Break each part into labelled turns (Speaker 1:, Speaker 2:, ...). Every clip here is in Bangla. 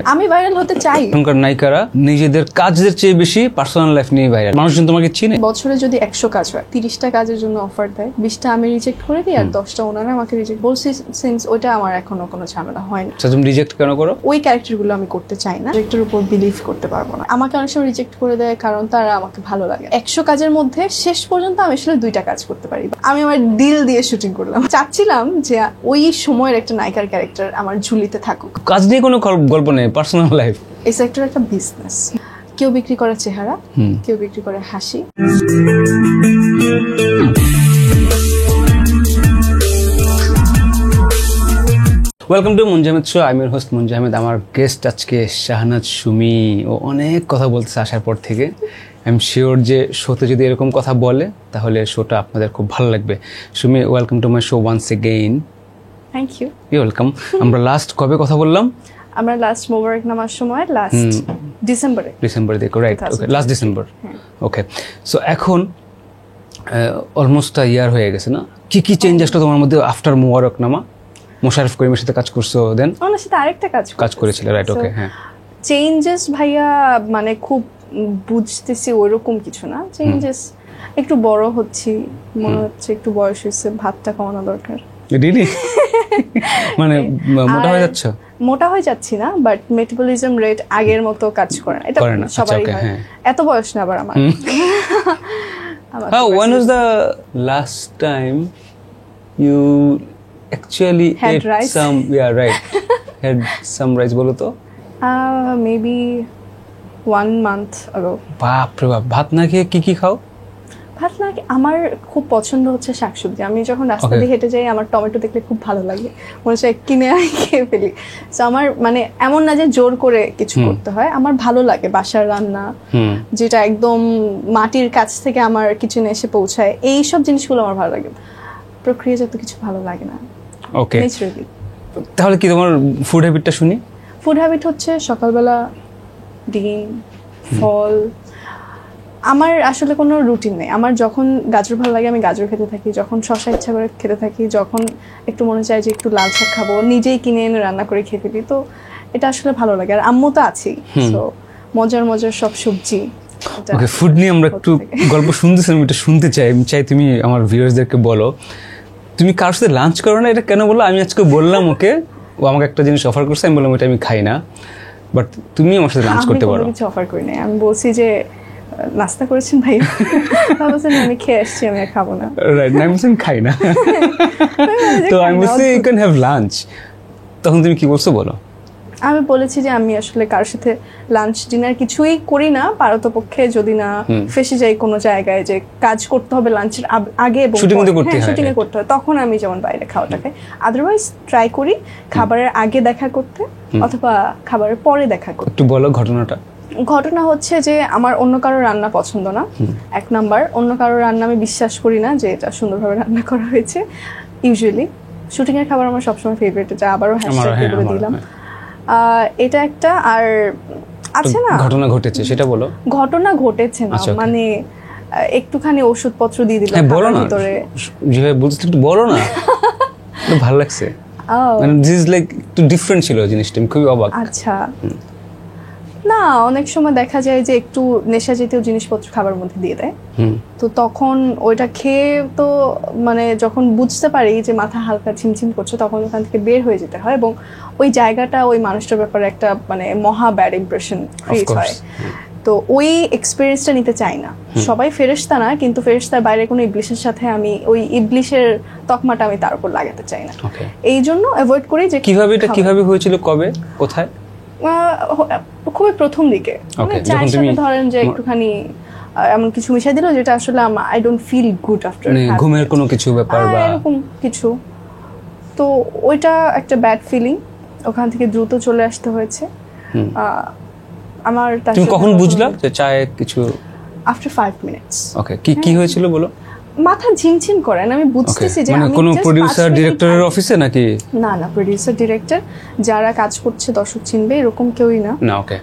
Speaker 1: আমি ভাইরাল হতে চাই।
Speaker 2: এখনকার নায়িকারা নিজেদের কাজের চেয়ে বেশি পার্সোনাল লাইফ নিয়ে ভাইরাল। মানুষজন তোমাকে চিনে।
Speaker 1: বছরে যদি 100 কাজ হয়, 30টা কাজের জন্য অফার দেয়, 20টা আমি রিজেক্ট করে দিই আর 10টা ওনারা আমাকে রিজেক্ট বলছি। সিন্স ওইটা আমার এখনো কোনো ঝামেলা হয়নি।
Speaker 2: তুমি রিজেক্ট কেন করো?
Speaker 1: ওই ক্যারেক্টারগুলো আমি করতে চাই না, ক্যারেক্টারের উপর বিলিভ করতে পারবো না। আমাকে অনেক সময় রিজেক্ট করে দেয় কারণ তারা আমাকে ভালো লাগে। 100 কাজের মধ্যে শেষ পর্যন্ত আমি আসলে 2টা কাজ করতে পারি। আমি আমার দিল দিয়ে শুটিং করলাম, চাচ্ছিলাম যে ওই সময়ের একটা নায়িকার ক্যারেক্টার আমার ঝুলিতে থাকুক।
Speaker 2: কাজ নিয়ে কোনো গল্প নেই, পার্সোনাল লাইফ।
Speaker 1: এই সেক্টর একটা বিজনেস। কেউ বিক্রি করে চেহারা, কেউ বিক্রি করে হাসি।
Speaker 2: Welcome to Munjahid show. আমি এর হোস্ট মুনজাহিদ। আমার গেস্ট আজকে শাহনাজ সুমি। ও অনেক কথা বলতেছে আসার পর থেকে। আই এম শিওর যে শোতে যদি এরকম কথা বলে তাহলে শোটা আপনাদের খুব ভালো লাগবে। Sumi, welcome to my show once again.
Speaker 1: Thank you.
Speaker 2: You welcome. আমরা লাস্ট কবে কথা বললাম?
Speaker 1: আমরা লাস্ট মোবারক নামার সময় লাস্ট ডিসেম্বরে
Speaker 2: দেখো, রাইট? ওকে, লাস্ট ডিসেম্বর। ওকে, সো এখন অলমোস্ট ইয়ার হয়ে গেছে না? কি কি চেঞ্জ আসলো তোমার মধ্যে আফটার মোবারক নামা? মোশাররফ করিমের সাথে কাজ করছো, দেন
Speaker 1: ওনার সাথে আরেকটা কাজ
Speaker 2: করেছিল, রাইট? ওকে, হ্যাঁ।
Speaker 1: চেঞ্জেস ভাইয়া মানে খুব বুঝতেছি ওইরকম কিছু না। চেঞ্জেস একটু বড় হচ্ছি, মনে হচ্ছে একটু বয়স হয়েছে, ভাতটা কমানো দরকার।
Speaker 2: রিলি? মানে মোটা হয়ে যাচ্ছে?
Speaker 1: মোটা হয়ে যাচ্ছি না, বাট মেটাবলিজম রেট আগের মতো কাজ করে না। এটা সবারই হয়। এত বয়স না আবার আমার।
Speaker 2: When was the last time you actually
Speaker 1: had rice?
Speaker 2: Had some rice, বলো তো?
Speaker 1: Maybe 1 month ago.
Speaker 2: বাপ রে বাপ, ভাত না খেয়ে কি খাও?
Speaker 1: ভাত না, আমার খুব পছন্দ হচ্ছে শাকসবজি। আমি যখন রাস্তা দিয়ে হেঁটে যাই, আমার টমেটো দেখলে খুব ভালো লাগে, মনে হচ্ছে কিনে আমি খেয়ে ফেলি। তো আমার মানে এমন না যে জোর করে কিছু করতে হয়, আমার ভালো লাগে বাসার রান্না, যেটা একদম মাটির কাছ থেকে আমার কিচেনে এসে পৌঁছায়। এই সব জিনিসগুলো আমার ভালো লাগে। প্রক্রিয়াজাত কিছু ভালো লাগে না।
Speaker 2: ওকে, তাহলে কি তোমার ফুড হ্যাবিটটা শুনি?
Speaker 1: ফুড হ্যাবিট হচ্ছে সকালবেলা ডিম, ফল। আমার আসলে কোনো রুটিন নেই। আমার যখন গাজর ভালো লাগে আমি গাজর খেতে থাকি, যখন শসা ইচ্ছা করে খেতে থাকি, যখন একটু মনে চায় যে একটু লাল শাক খাবো নিজেই কিনে এনে রান্না করে খেয়ে ফেলি। তো এটা আসলে ভালো লাগে। আর আম্মু তো আছেই, তো মজার মজার সব সবজি।
Speaker 2: ওকে, ফুড নিয়ে আমরা একটু গল্প শুনতেছিলাম, এটা শুনতে চাই। আমি চাই তুমি আমার ভিউয়ার্সদেরকে বলো, তুমি কারোর সাথে লাঞ্চ করো না, এটা কেন বললো? আমি আজকে বললাম ওকে, ও আমাকে একটা জিনিস অফার করছে, আমি বললাম ওটা আমি খাই না, বাট তুমি আমার সাথে লাঞ্চ করতে পারো।
Speaker 1: আমি কিছু অফার করি না, আমি বলছি যে নাস্তা করেছেন ভাই? বলছেন আমি খেয়ে আসছি, আমি আর খাবো না।
Speaker 2: রাইট, আমি বলছি আমি খাই না, তো আমি বলছি ইউ ক্যান হ্যাভ লাঞ্চ। তখন তুমি কি বলছো বলো?
Speaker 1: আমি বলেছি যে আমি আসলে কারোর সাথে লাঞ্চ ডিনার কিছুই করি না, পারতপক্ষে যদি না ফেসে যাই কোনো জায়গায় যে কাজ করতে হবে লাঞ্চের আগে এবং শুটিং এ করতে হয়, তখন আমি যেমন বাইরে খাওয়াটা খাই। আদারওয়াইজ ট্রাই করি খাবারের আগে দেখা করতে অথবা খাবারের পরে দেখা করতে।
Speaker 2: একটু বলো ঘটনাটা।
Speaker 1: ঘটনা হচ্ছে যে আমার অন্য কারো রান্না পছন্দ না। 1 নাম্বার, অন্য কারো রান্না আমি বিশ্বাস করি না যে এটা সুন্দরভাবে রান্না করা হয়েছে। ইউজুয়ালি শুটিং এর খাবার আমার সবসময় ফেভারিট, এটা আবারও হ্যাশট্যাগ করে দিলাম। এটা একটা। আর আছে না,
Speaker 2: ঘটনা ঘটেছে সেটা বলো।
Speaker 1: ঘটনা ঘটেছে না মানে একটুখানি ওষুধপত্র দিয়ে দিলাম ভিতরে।
Speaker 2: যেভাবে বলছিস একটু বলো না, ভালো লাগছে। মানে দিস ইজ লাইক একটু ডিফারেন্ট ছিল জিনিসটা, আমি খুবই অবাক।
Speaker 1: আচ্ছা, না অনেক সময় দেখা যায় যে একটু নেশা জাতীয় জিনিসপত্র খাবার মধ্যে দিয়ে দেয়, তো তখন ওইটা খেয়ে তো মানে যখন বুঝতে পারি যে মাথা হালকা ঝিমঝিম করছে, তখন ওখান থেকে বের হয়ে যেতে হয় এবং ওই জায়গাটা ওই মানুষটার ব্যাপারে একটা মানে মহা ব্যাড ইমপ্রেশন ক্রিয়েট হয়। তো ওই এক্সপিরিয়েন্সটা নিতে চাই না। সবাই ফেরেশতা না, কিন্তু ফেরেশতার বাইরে কোনো ইবলিশের সাথে আমি ওই ইবলিশের তকমাটা আমি তার উপর লাগাতে চাই না। এই জন্য অ্যাভয়েড করি। যে
Speaker 2: কিভাবে হয়েছিল, কবে, কোথায়?
Speaker 1: খুবই প্রথম দিকে, চায়ের সাথে ধরেন যে একটুখানি এমন কিছু মিশাই দিল যেটা আসলে I don't feel good after.
Speaker 2: ঘুমের কোনো কিছু ব্যাপার বা
Speaker 1: এরকম কিছু, তো ওইটা একটা ব্যাড ফিলিং। ওখান থেকে দ্রুত চলে আসতে হয়েছে আমার।
Speaker 2: তুমি কখন বুঝলা যে চায়ে কিছু?
Speaker 1: After 5 minutes.
Speaker 2: ওকে, কি হয়েছিল বলো?
Speaker 1: মাথা ঝিমঝিম করে আমি বুঝতেছি যে
Speaker 2: মানে
Speaker 1: আমি
Speaker 2: কোনো
Speaker 1: just
Speaker 2: প্রোডিউসার
Speaker 1: 5 মিনিট
Speaker 2: ডিরেক্টরের অফিসে নাকি?
Speaker 1: না প্রোডিউসার ডিরেক্টর যারা কাজ করছে দর্শক চিনবে এরকম কেউই না।
Speaker 2: না ওকে,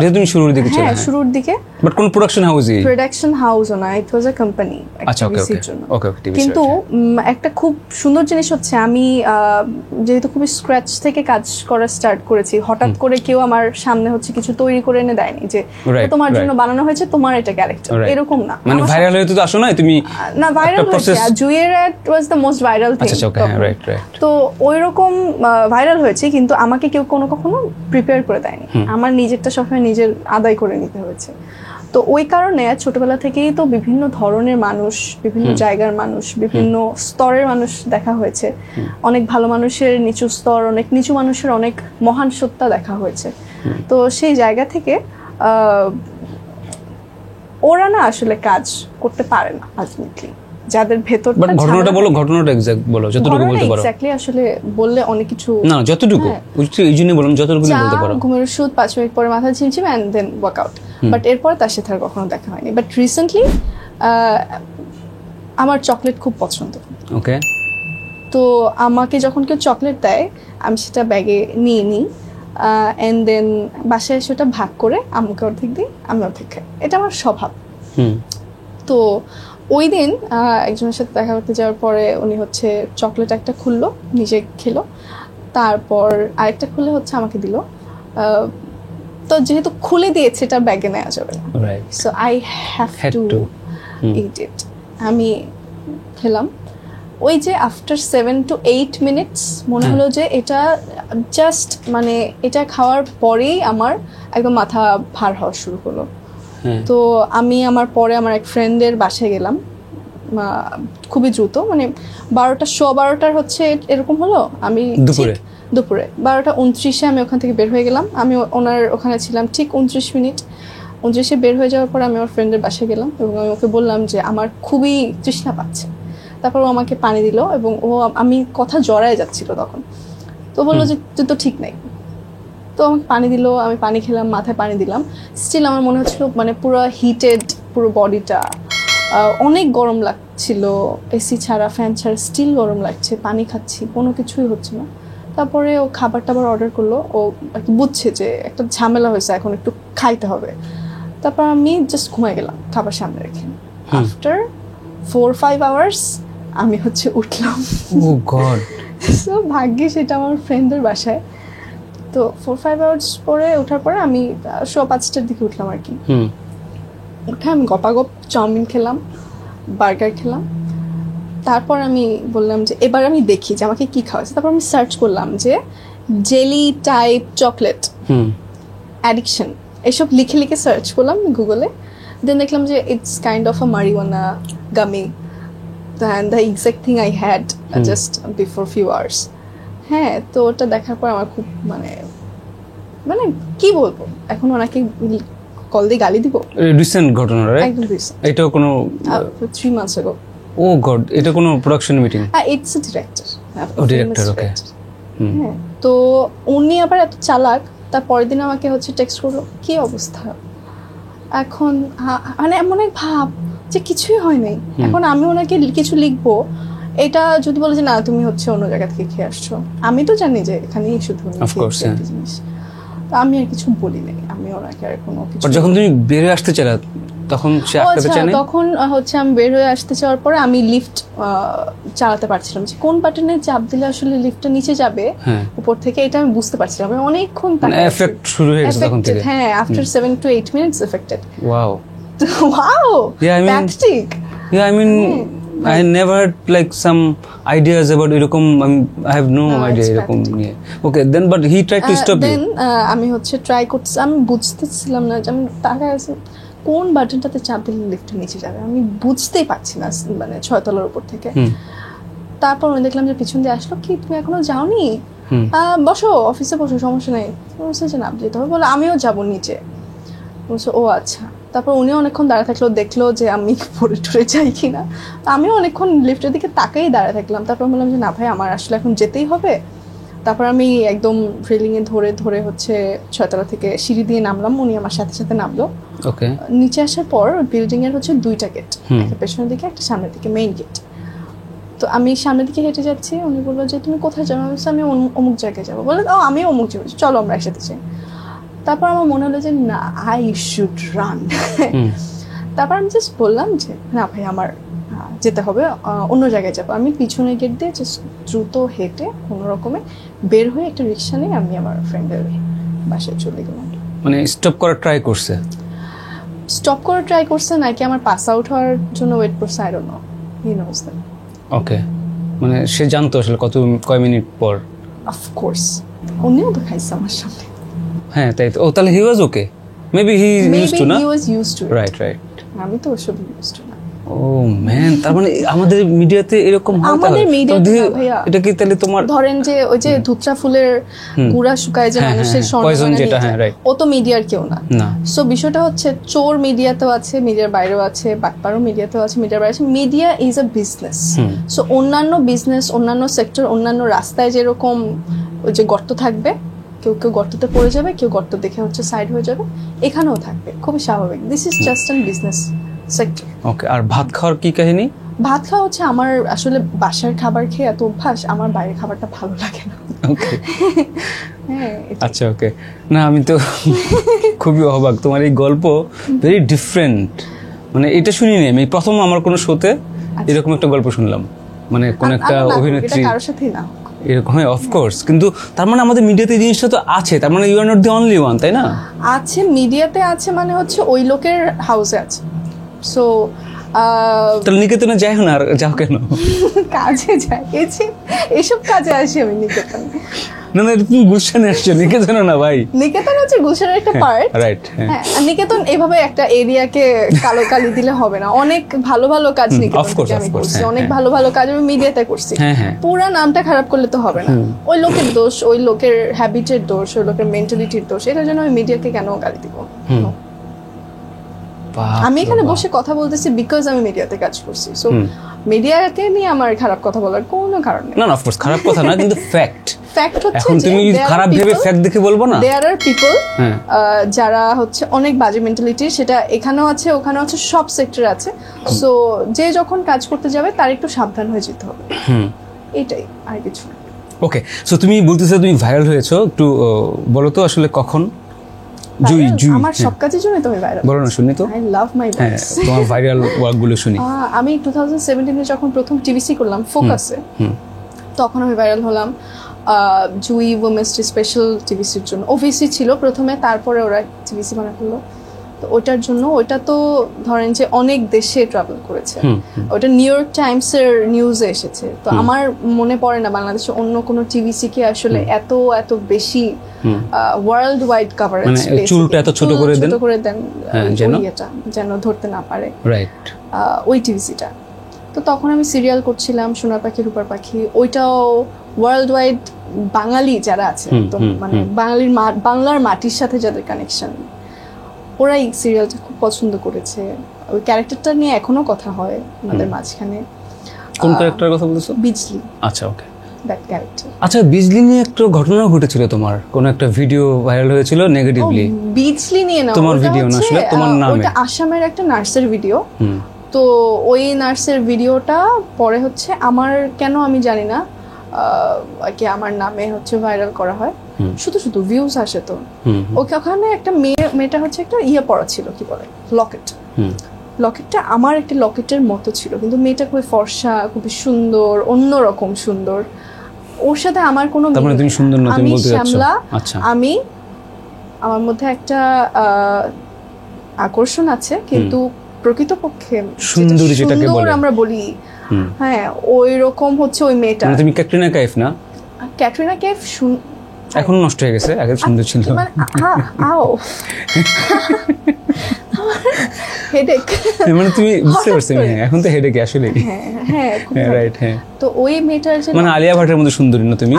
Speaker 2: যেহেতু তুমি শুরুর দিকে ছিলে।
Speaker 1: হ্যাঁ শুরুর দিকে।
Speaker 2: বাট কোন প্রোডাকশন হাউসই?
Speaker 1: প্রোডাকশন হাউসও না, ইট ওয়াজ আ কোম্পানি।
Speaker 2: আচ্ছা ওকে ওকে ওকে টিভি।
Speaker 1: কিন্তু একটা খুব সুন্দর জিনিস হচ্ছে আমি যেহেতু খুবই স্ক্র্যাচ থেকে কাজ করা স্টার্ট করেছি, হঠাৎ করে কেউ আমার সামনে হচ্ছে কিছু তৈরি করে এনে দেয়নি যে তোমার জন্য বানানো হয়েছে, তোমার এটা ক্যারেক্টার, এরকম না।
Speaker 2: মানে ভাইরাল হয়ে তো আসো না তুমি?
Speaker 1: না ভাইরাল হয়েছে, জুয়ের ad was the most viral thing.
Speaker 2: আচ্ছা ওকে হ্যাঁ রাইট রাইট।
Speaker 1: তো ওইরকম ভাইরাল হয়েছে, কিন্তু আমাকে কেউ কখনো প্রিপেয়ার করে দেয়নি। আমার নিজেরটা সবসময় নিজের আদায় করে নিতে হয়েছে। তো ওই কারণে ছোটবেলা থেকেই তো বিভিন্ন ধরনের মানুষ, বিভিন্ন জায়গার মানুষ, বিভিন্ন স্তরের মানুষ দেখা হয়েছে। অনেক ভালো মানুষের নিচু স্তর, অনেক নিচু মানুষের অনেক মহান সত্তা দেখা হয়েছে। তো সেই জায়গা থেকে ওরা না আসলে কাজ করতে পারে না আলটিমেটলি, যাদের ভেতরটা।
Speaker 2: বাট ঘটনাটা বলো, ঘটনাটা এক্সাক্ট বলো, যতটুকু বলতে পারো।
Speaker 1: এক্স্যাক্টলি আসলে বললে অনেক কিছু
Speaker 2: না যতটুকু, এই জন্যই বললাম যতটুকু বলতে পারো।
Speaker 1: ঘুমের ওষুধ, 5 মিনিট পরে মাথা ঝিমঝিম এন্ড দেন ওয়ার্কআউট। বাট এরপর তার সাথে আর কখনো দেখা হয়নি। বাট রিসেন্টলি আমার চকলেট খুব পছন্দ।
Speaker 2: ওকে।
Speaker 1: তো আমাকে যখন কেউ চকলেট দেয় আমি সেটা ব্যাগে নিয়ে নিই, এন্ড দেন বাসায় সেটা ভাগ করে আম্মুকে অর্ধেক দিই, আমি অর্ধেক খাই। এটা আমার স্বভাব। তো ওই দিন একজনের সাথে দেখা করতে যাওয়ার পরে উনি হচ্ছে চকলেট একটা খুললো, নিজে খেলো, তারপর আরেকটা খুলে হচ্ছে আমাকে দিল। তো যেহেতু খুলে দিয়েছে এটা ব্যাগে নেওয়া যাবে না, সো আই হ্যাভ টু ইট ইট। আমি খেলাম। ওই যে আফটার 7 to 8 মিনিটস মনে হলো যে এটা জাস্ট মানে এটা খাওয়ার পরেই আমার একদম মাথা ভার হওয়া শুরু হলো। তো আমি আমার এক ফ্রেন্ডের বাসায় গেলাম খুবই দ্রুত, মানে 12টার হচ্ছে এরকম হলো। আমি দুপুরে 12:29 আমি ওখান থেকে বের হয়ে গেলাম। আমি ওনার ওখানে ছিলাম ঠিক 29 মিনিট। 29-এ বের হয়ে যাওয়ার পর আমি আমার ফ্রেন্ডের বাসায় গেলাম এবং আমি ওকে বললাম যে আমার খুবই তৃষ্ণা পাচ্ছে। তারপর ও আমাকে পানি দিল এবং আমি কথা জড়ায় যাচ্ছিল তখন। তো বললো যে তুই তো ঠিক নাই। তো আমাকে পানি দিল, আমি পানি খেলাম, মাথায় পানি দিলাম। স্টিল আমার মনে হচ্ছিল মানে পুরো হিটেড, পুরো বডিটা অনেক গরম লাগছিল। এসি ছাড়া, ফ্যান ছাড়া স্টিল গরম লাগছে। পানি খাচ্ছি, কোনো কিছুই হচ্ছে না। তারপরে ও খাবার টাবার অর্ডার করলো। ও আর কি বুঝছে যে একটা ঝামেলা হয়েছে, এখন একটু খাইতে হবে। তারপর আমি জাস্ট ঘুমাই গেলাম খাবার সামনে রেখে। আফটার 4-5 আওয়ার্স আমি হচ্ছে উঠলাম।
Speaker 2: ও গড।
Speaker 1: সো ভাগ্যে সেটা আমার ফ্রেন্ডের বাসায়। তো 4-5 আওয়ার্স পরে ওঠার পরে আমি 5:15টার দিকে উঠলাম আর কি। উঠে আমি গপাগপ চাউমিন খেলাম, বার্গার খেলাম। তারপর আমি বললাম যে এবার আমি দেখি যে আমাকে কি খাওয়াচ্ছে। তারপর আমি সার্চ করলাম যে জেলি টাইপ চকলেট অ্যাডিকশন, এসব লিখে সার্চ করলাম গুগলে। দেন দেখলাম যে it's kind of a marijuana gummy, and the exact thing I had just before few hours. হ্যাঁ, তো ওটা দেখার পর আমার খুব মানে কি বলবো, এখন ওনাকে কল দিয়ে গালি দিব।
Speaker 2: রিসেন্ট ঘটনা রাইট? একদম রিসেন্ট। এটা কোনো
Speaker 1: 3 months ago.
Speaker 2: ও গড, এটা কোনো production meeting?
Speaker 1: It's a director.
Speaker 2: Oh director, okay.
Speaker 1: হ্যাঁ, তো উনি আবার এত চালাক, তার পরের দিন আমাকে হচ্ছে টেক্সট করলো, কি অবস্থা এখন, মানে এমন এক ভাব যে কিছুই হয় নাই। এখন আমি ওনাকে কিছু লিখবো, এটা যদি বলে যে না তুমি হচ্ছে অন্য জায়গা থেকে খেয়ে আসছো, আমি তো জানি যে এখানেই শুধু জিনিস। তো আমি আর কিছু বলি নাই, আমি ওনাকে আর কোনো কিছু।
Speaker 2: যখন তুমি বের হয়ে আসতে চাইলা তখন সে আটকাতে চায় না?
Speaker 1: তখন হচ্ছে আমি বের হয়ে আসতে চাওয়ার পরে আমি লিফট চালাতে পারছিলাম যে কোন বাটনে চাপ দিলে আসলে লিফটটা নিচে যাবে উপর থেকে, এটা আমি বুঝতে পারছিলাম। আমি অনেকক্ষণ
Speaker 2: এফেক্ট শুরু হয়ে গেছে তখন থেকে।
Speaker 1: হ্যাঁ, after 7 to 8 minutes affected.
Speaker 2: Wow.
Speaker 1: Wow. Tactic.
Speaker 2: Yeah, I mean I never had like some ideas about এরকম, I have no idea এরকম নিয়ে। Okay, then but he tried to stop you.
Speaker 1: Then আমি হচ্ছে ট্রাই করছি, আমি বুঝতেছিলাম না যে আমি তাকায় আছি কোন বাটনটাতে চাপ দিলে লিফট নিচে যাবে, আমি বুঝতেই পারছি না, মানে 6 তলার উপর থেকে। তারপর আমি দেখলাম যে পিছন দিয়ে আসলো, কি তুমি এখনো যাওনি? বসো, অফিসে বসো, সমস্যা নেই। বলছে যে না যেতে হবে, বলে আমিও যাবো নিচে। বলছে ও আচ্ছা। তারপর উনিও অনেকক্ষণ দাঁড়ায় থাকলো, দেখলো যে আমি পড়ে টরে যাই কিনা। আমিও অনেকক্ষণ লিফটের দিকে তাকাই দাঁড়ায় থাকলাম। তারপর বললাম যে না ভাই, আমার আসলে এখন যেতেই হবে। তারপর আমি একদম রেলিংয়ে ধরে ধরে হচ্ছে 6 তলা থেকে সিঁড়ি দিয়ে নামলাম, উনি আমার সাথে সাথে নামলো।
Speaker 2: ওকে,
Speaker 1: নিচে আসার পর বিল্ডিং এর হচ্ছে 2টা গেট, একটা পেছনের দিকে একটা সামনের দিকে, মেইন গেট। তো আমি সামনের দিকে হেঁটে যাচ্ছি, উনি বললো যে তুমি কোথায় যাবো? আমি বলছি আমি অমুক জায়গায় যাবো। বলে ও আমি অমুক যাবো, চলো আমরা একসাথে যাই। তারপর আমার মনে হলো যে না, আই শুড রান। তারপর আমি জাস্ট বললাম যে না ভাই আমার যেতে হবে, অন্য জায়গায় যাবো। আমি পিছনের গেট দিয়ে জাস্ট দ্রুত হেঁটে কোনো রকমে বের হয়ে একটা রিক্সা নিয়ে আমি আমার ফ্রেন্ডের বাসায় চলে গেলাম।
Speaker 2: মানে স্টপ করার ট্রাই করছে?
Speaker 1: স্টপ করার ট্রাই করছে নাকি আমার পাস আউট হওয়ার জন্য ওয়েট করছে, I don't know, he knows that.
Speaker 2: Okay, মানে সে জানতো আসলে কয় মিনিট পর?
Speaker 1: অফকোর্স, উনিও তো খাইছে আমার সামনে।
Speaker 2: হ্যাঁ তাই তো। ও তাহলে he was okay, maybe he used to না?
Speaker 1: He was used to,
Speaker 2: right right.
Speaker 1: আমি তো ওসব ইউজড টু না।
Speaker 2: ও ম্যান, তার মানে আমাদের মিডিয়াতে এরকম হয়?
Speaker 1: আমাদের মিডিয়াতে ভাইয়া
Speaker 2: এটা কি তাহলে তোমার
Speaker 1: ধরেন যে ওই যে ধুত্রা ফুলের গুড়া শুকায় যে মানুষের
Speaker 2: পয়জন যেটা, হ্যাঁ রাইট,
Speaker 1: ও তো মিডিয়ার কেউ না।
Speaker 2: না,
Speaker 1: সো বিষয়টা হচ্ছে চোর মিডিয়াতেও আছে, মিডিয়ার বাইরেও আছে, বাটপারও মিডিয়াতেও আছে, মিডিয়ার বাইরে আছে। Media is a business. So অন্যান্য বিজনেস, অন্যান্য সেক্টর, অন্যান্য রাস্তায় যেরকম ওই যে গর্ত থাকবে, কেউ কেউ গর্ততে পড়ে যাবে, কেউ গর্ত দেখে হচ্ছে সাইড হয়ে যাবে, এখানেও থাকবে, খুবই স্বাভাবিক। This is just an business sector.
Speaker 2: Okay. আর ভাত খাওয়ার কি কাহিনী?
Speaker 1: ভাত খাওয়া হচ্ছে আমার আসলে বাসার খাবার খেয়ে এত অভ্যাস, আমার বাইরের খাবারটা ভালো লাগে না।
Speaker 2: ওকে,
Speaker 1: হ্যাঁ
Speaker 2: আচ্ছা ওকে। না আমি তো খুবই অবাক, তোমার এই গল্প ভেরি ডিফারেন্ট। মানে এটা শুনিনি আমি, প্রথম আমার কোনো শোতে এরকম একটা গল্প শুনলাম, মানে কোন একটা অভিনেত্রী
Speaker 1: কারোর সাথেই না
Speaker 2: এরকম হয়। অফকোর্স, কিন্তু তার মানে আমাদের মিডিয়াতে জিনিসটা তো আছে, তার মানে you are not the only one, তাই না?
Speaker 1: আছে, মিডিয়াতে আছে, মানে হচ্ছে ওই লোকের হাউসে আছে। সো
Speaker 2: তাহলে নিকেতনে যাই না, আর যাও কেন?
Speaker 1: কাজে যাই, এসব কাজে আসি আমি নিকেতন।
Speaker 2: না না, তুমি গুলশানে আসছো, নিকেতনে না ভাই।
Speaker 1: নিকেতন হচ্ছে গুলশানের একটা পার্ট,
Speaker 2: রাইট।
Speaker 1: হ্যাঁ, নিকেতন এভাবে একটা এরিয়াকে কালো কালি দিলে হবে না। অনেক ভালো ভালো কাজ নিকেতন থেকে আমি করছি, অনেক ভালো ভালো কাজ আমি মিডিয়াতে করছি। পুরা নামটা খারাপ করলে তো হবে না। ওই লোকের দোষ, ওই লোকের হ্যাবিটের দোষ, ওই লোকের মেন্টালিটির দোষ, এটার জন্য আমি মিডিয়াকে কেন গালি দিব? আমি এখানে বসে কথা বলতেছি বিকজ আমি মিডিয়াতে কাজ করছি। সো মিডিয়াকে নিয়ে আমার খারাপ কথা বলার কোনো কারণ নেই।
Speaker 2: না না, অফকোর্স খারাপ কথা না, কিন্তু ফ্যাক্ট
Speaker 1: হচ্ছে
Speaker 2: এখন তুমি খারাপ ভেবে ফ্যাক্ট দেখে বলবো না।
Speaker 1: দেয়ার আর পিপল যারা হচ্ছে অনেক বাজে মেন্টালিটি, সেটা এখানেও আছে, ওখানেও আছে, সব সেক্টরে আছে। সো যে যখন কাজ করতে যাবে তার একটু সাবধান হয়ে যেতে হবে, এটাই, আর কিছু না।
Speaker 2: ওকে, সো তুমি বলতেছো তুমি ভাইরাল হয়েছো, একটু বলো তো আসলে কখন?
Speaker 1: আমার সব কাজের জন্য তুমি ভাইরাল,
Speaker 2: বলো না, শুনি তো।
Speaker 1: I love my voice.
Speaker 2: তোমার ভাইরাল ওয়ার্ক গুলো শুনি।
Speaker 1: আমি 2017 এ যখন প্রথম টিভিসি করলাম ফোকাসে, তখন আমি ভাইরাল হলাম। জুই ওমেন্স স্পেশাল টিভিসির জন্য, ওভিসি ছিল প্রথমে, তারপরে ওরা টিভিসি বানা করলো। তো ওটার জন্য, ওটা তো ধরেন যে অনেক দেশে ট্রাভেল করেছে, ওটা নিউ ইয়র্ক টাইমস এর নিউজে এসেছে। তো আমার মনে পড়ে না বাংলাদেশে অন্য কোনো টিভিসি কে আসলে এত এত বেশি ওয়ার্ল্ড ওয়াইড কভারেজ,
Speaker 2: চুলটা এত ছোট করে দেন
Speaker 1: যেন ধরতে না পারে,
Speaker 2: রাইট,
Speaker 1: ওই টিভিসিটা। তো তখন আমি সিরিয়াল করছিলাম সোনার পাখি রূপার পাখি, ওইটাও ওয়ার্ল্ড ওয়াইড বাঙালি যারা আছে, তো মানে বাংলার মাটির সাথে যাদের কানেকশন, ওরা এই সিরিয়ালটা খুব পছন্দ করেছে। ওই ক্যারেক্টারটা নিয়ে এখনো কথা হয় আমাদের মাঝখানে।
Speaker 2: কোন ক্যারেক্টারের কথা বলছো?
Speaker 1: বিজলি।
Speaker 2: আচ্ছা ওকে,
Speaker 1: দ্যাট ক্যারেক্টার।
Speaker 2: আচ্ছা, বিজলি নিয়ে একটা ঘটনা ঘটেছিল, তোমার কোন একটা ভিডিও ভাইরাল হয়েছিল নেগেটিভলি।
Speaker 1: বিজলি নিয়ে না,
Speaker 2: তোমার ভিডিও না, আসলে তোমার নামে।
Speaker 1: ওটা আসামের একটা নার্সের ভিডিও। তো ওই নার্সের ভিডিওটা পরে হচ্ছে আমার, কেন আমি জানি না, কি আমার নামে হচ্ছে ভাইরাল করা হয়, শুধু শুধু ভিউজ আসে। তো ওখানে একটা মেয়েটা হচ্ছে একটা পরা ছিল, কি বলে, লকেট। লকেটটা আমার একটা লকেটের মতো ছিল, কিন্তু মেয়েটা খুবই ফর্সা, খুবই সুন্দর, অন্যরকম সুন্দর। ওর সাথে আমার কোনো,
Speaker 2: তুমি সুন্দর না, তুমি বলতে যাচ্ছো।
Speaker 1: আচ্ছা, আমি আমার মধ্যে একটা আকর্ষণ আছে, কিন্তু প্রকৃতপক্ষে
Speaker 2: সুন্দরী যেটাকে বলে
Speaker 1: আমরা বলি, হ্যাঁ ওই রকম হচ্ছে ওই মেয়েটা।
Speaker 2: তুমি ক্যাটরিনা কাইফ না?
Speaker 1: ক্যাটরিনা কাইফ
Speaker 2: এখন নষ্ট হয়ে গেছে, আগে সুন্দর ছিল।
Speaker 1: হেডেক,
Speaker 2: মানে তুমি বুঝতে পারছো, এখন তো হেডেক আসলে।
Speaker 1: হ্যাঁ
Speaker 2: রাইট, হ্যাঁ।
Speaker 1: তো ওই মেয়েটার
Speaker 2: মানে আলিয়া ভাটের মধ্যে সুন্দরী না তুমি?